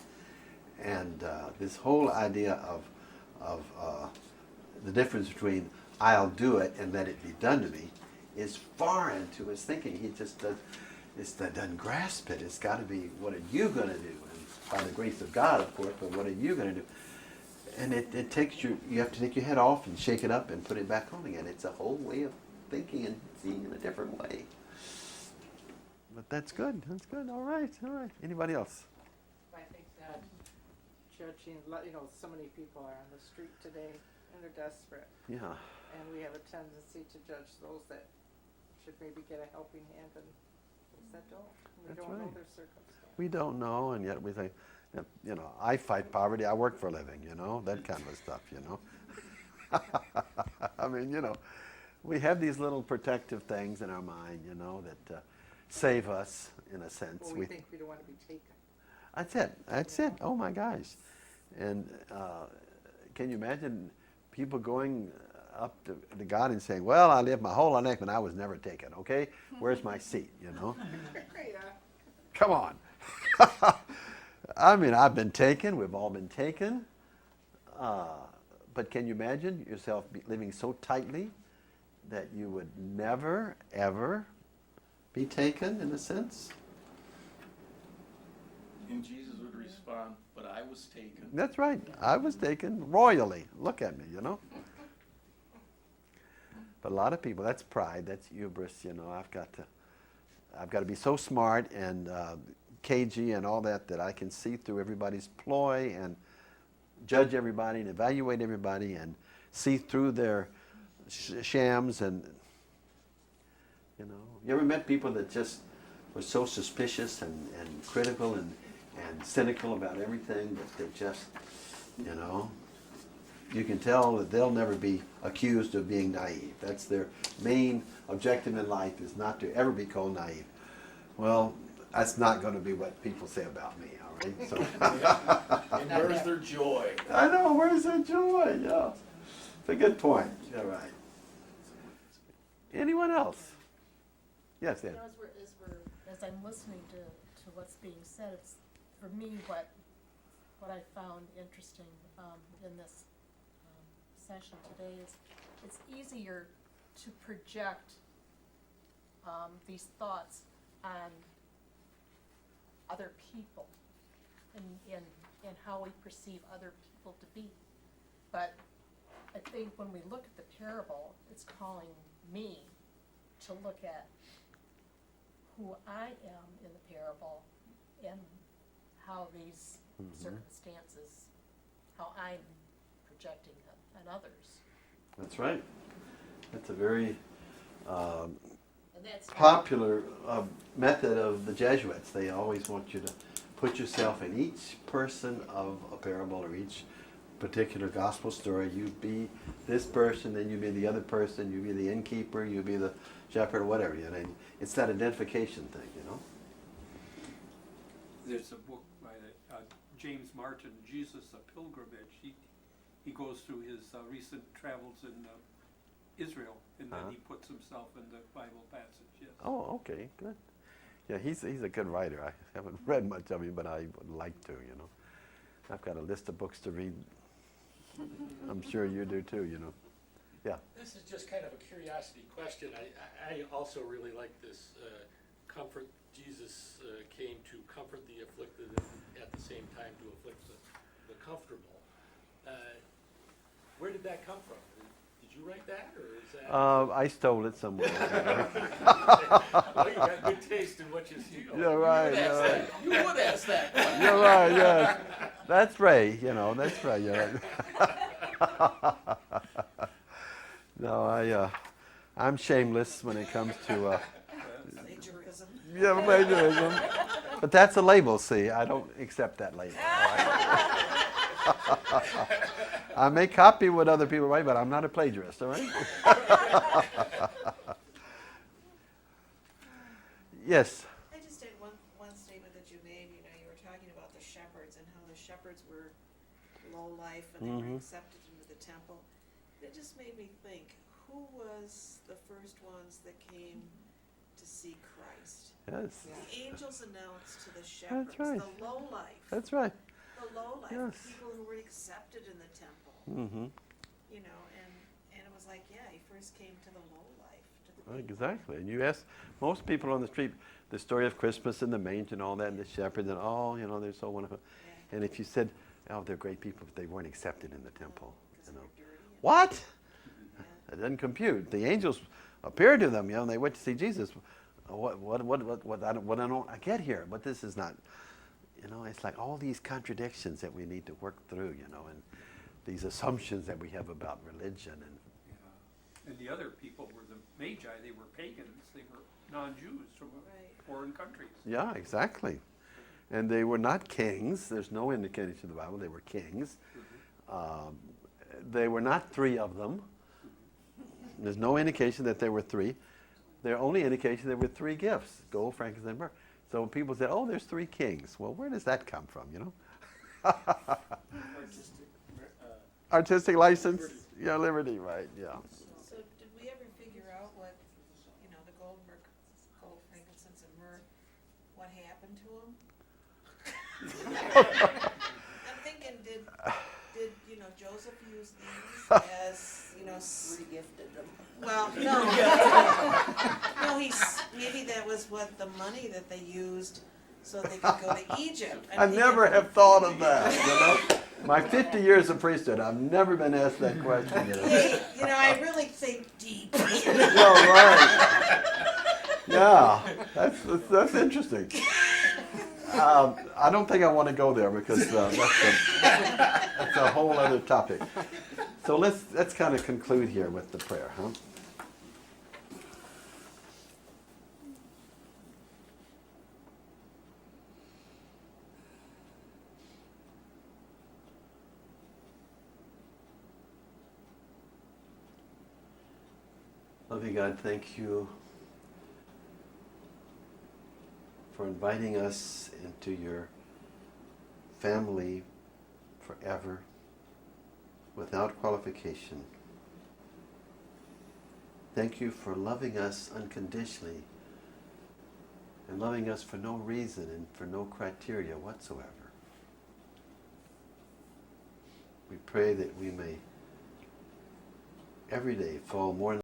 [SPEAKER 1] And this whole idea of the difference between I'll do it and let it be done to me is foreign to his thinking. He just doesn't grasp it. It's got to be, what are you going to do? And by the grace of God, of course, but what are you going to do? And it takes you have to take your head off and shake it up and put it back on again. It's a whole way of thinking and seeing in a different way. But that's good. That's good. All right. All right. Anybody else?
[SPEAKER 13] I think that judging, so many people are on the street today and they're desperate.
[SPEAKER 1] Yeah.
[SPEAKER 13] And we have a tendency to judge those that should maybe get a helping hand and those that don't. We
[SPEAKER 1] That's
[SPEAKER 13] don't know
[SPEAKER 1] right.
[SPEAKER 13] their circumstances.
[SPEAKER 1] We don't know, and yet we think, you know, I fight poverty, I work for a living, you know, that kind of stuff, you know. I mean, you know, we have these little protective things in our mind, you know, that save us in a sense.
[SPEAKER 13] Well, we think we don't want to be taken.
[SPEAKER 1] That's it. That's it. Oh my gosh. And can you imagine people going up to God and saying, well, I lived my whole life and I was never taken, okay? Where's my seat, you know? Come on. I mean, I've been taken. We've all been taken. But can you imagine yourself living so tightly that you would never, ever be taken, in a sense?
[SPEAKER 5] And Jesus would respond, but I was taken.
[SPEAKER 1] That's right. I was taken royally. Look at me, you know. But a lot of people, that's pride, that's hubris, you know. I've got to be so smart and cagey and all that I can see through everybody's ploy and judge everybody and evaluate everybody and see through their shams. And you know, you ever met people that just were so suspicious and critical and cynical about everything that they just, you know, you can tell that they'll never be accused of being naive. That's their main objective in life, is not to ever be called naive. Well, that's not going to be what people say about me, all right? So
[SPEAKER 5] And where's their joy?
[SPEAKER 1] I know, where's their joy? Yeah. It's a good point. Yeah, right. Anyone else? Yes, Ed.
[SPEAKER 2] You know, as I'm listening to what's being said, it's, for me, what I found interesting in this session today is it's easier to project these thoughts on other people and how we perceive other people to be. But I think when we look at the parable, it's calling me to look at who I am in the parable and how these circumstances, how I'm projecting on others.
[SPEAKER 1] That's right. That's a very
[SPEAKER 2] And that's
[SPEAKER 1] popular method of the Jesuits. They always want you to put yourself in each person of a parable or each particular gospel story. You be this person, then you be the other person, you be the innkeeper, you be the shepherd, whatever. You know, it's that identification thing, you know.
[SPEAKER 10] There's a book by James Martin, Jesus, a Pilgrimage. He goes through his recent travels in Israel, and then he puts himself in the Bible passage. Yes.
[SPEAKER 1] Oh, okay, good. Yeah, he's a good writer. I haven't read much of him, but I would like to, you know. I've got a list of books to read. I'm sure you do too, you know. Yeah.
[SPEAKER 7] This is just kind of a curiosity question. I also really like this comfort. Jesus came to comfort the afflicted and at the same time to afflict the comfortable. Where did that come from? Did you write that, or is that?
[SPEAKER 1] I stole it somewhere.
[SPEAKER 7] Well, you got good taste in what you steal.
[SPEAKER 1] You're right.
[SPEAKER 7] You would ask that question.
[SPEAKER 1] You're right. Yeah. That's Ray. You know. That's right. You're right. No, I'm shameless when it comes to.
[SPEAKER 13] Plagiarism.
[SPEAKER 1] Yeah, plagiarism. But that's a label. See, I don't accept that label. All right? I may copy what other people write, but I'm not a plagiarist. All right. Yes.
[SPEAKER 13] I just had one statement that you made. You know, you were talking about the shepherds and how the shepherds were low life and they were accepted into the temple. It just made me think, who was the first ones that came to see Christ?
[SPEAKER 1] Yes.
[SPEAKER 13] The angels announced to the shepherds,
[SPEAKER 1] That's right.
[SPEAKER 13] the low life.
[SPEAKER 1] That's right.
[SPEAKER 13] The low life,
[SPEAKER 1] Yes.
[SPEAKER 13] people who were accepted in the temple.
[SPEAKER 1] Mm-hmm.
[SPEAKER 13] You know, and it was like, yeah, he first came to the low life, to the people.
[SPEAKER 1] Exactly. And you ask most people on the street the story of Christmas and the manger and all that, and the shepherds, and you know, they're so wonderful.
[SPEAKER 13] Yeah.
[SPEAKER 1] And if you said, oh, they're great people, but they weren't accepted in the temple, you know.
[SPEAKER 13] Dirty and-
[SPEAKER 1] What?
[SPEAKER 13] Yeah.
[SPEAKER 1] It doesn't compute. The angels appeared to them, you know, and they went to see Jesus. I get here, but this is not, you know, it's like all these contradictions that we need to work through, you know, and these assumptions that we have about religion.
[SPEAKER 10] And the other people were the Magi. They were pagans. They were non-Jews from foreign countries.
[SPEAKER 1] Yeah, exactly. And they were not kings. There's no indication in the Bible they were kings. They were not three of them. There's no indication that there were three. Their only indication there were three gifts: gold, frankincense, and myrrh. So people said, "Oh, there's three kings." Well, where does that come from? You know, artistic license. Yeah, liberty, right, yeah.
[SPEAKER 3] So did we ever figure out what, the gold, frankincense, and myrrh, what happened to them? I'm thinking, did Joseph use these as,
[SPEAKER 13] Regifted them.
[SPEAKER 3] well, no. No, maybe that was what the money that they used so they could go to Egypt.
[SPEAKER 1] I never have thought of that, My 50 years of priesthood, I've never been asked that question,
[SPEAKER 3] I really think deep.
[SPEAKER 1] Yeah, right. Yeah, that's interesting. I don't think I want to go there because that's a whole other topic. So let's kind of conclude here with the prayer, huh? Loving God, thank you for inviting us into your family forever, without qualification. Thank you for loving us unconditionally and loving us for no reason and for no criteria whatsoever. We pray that we may every day fall more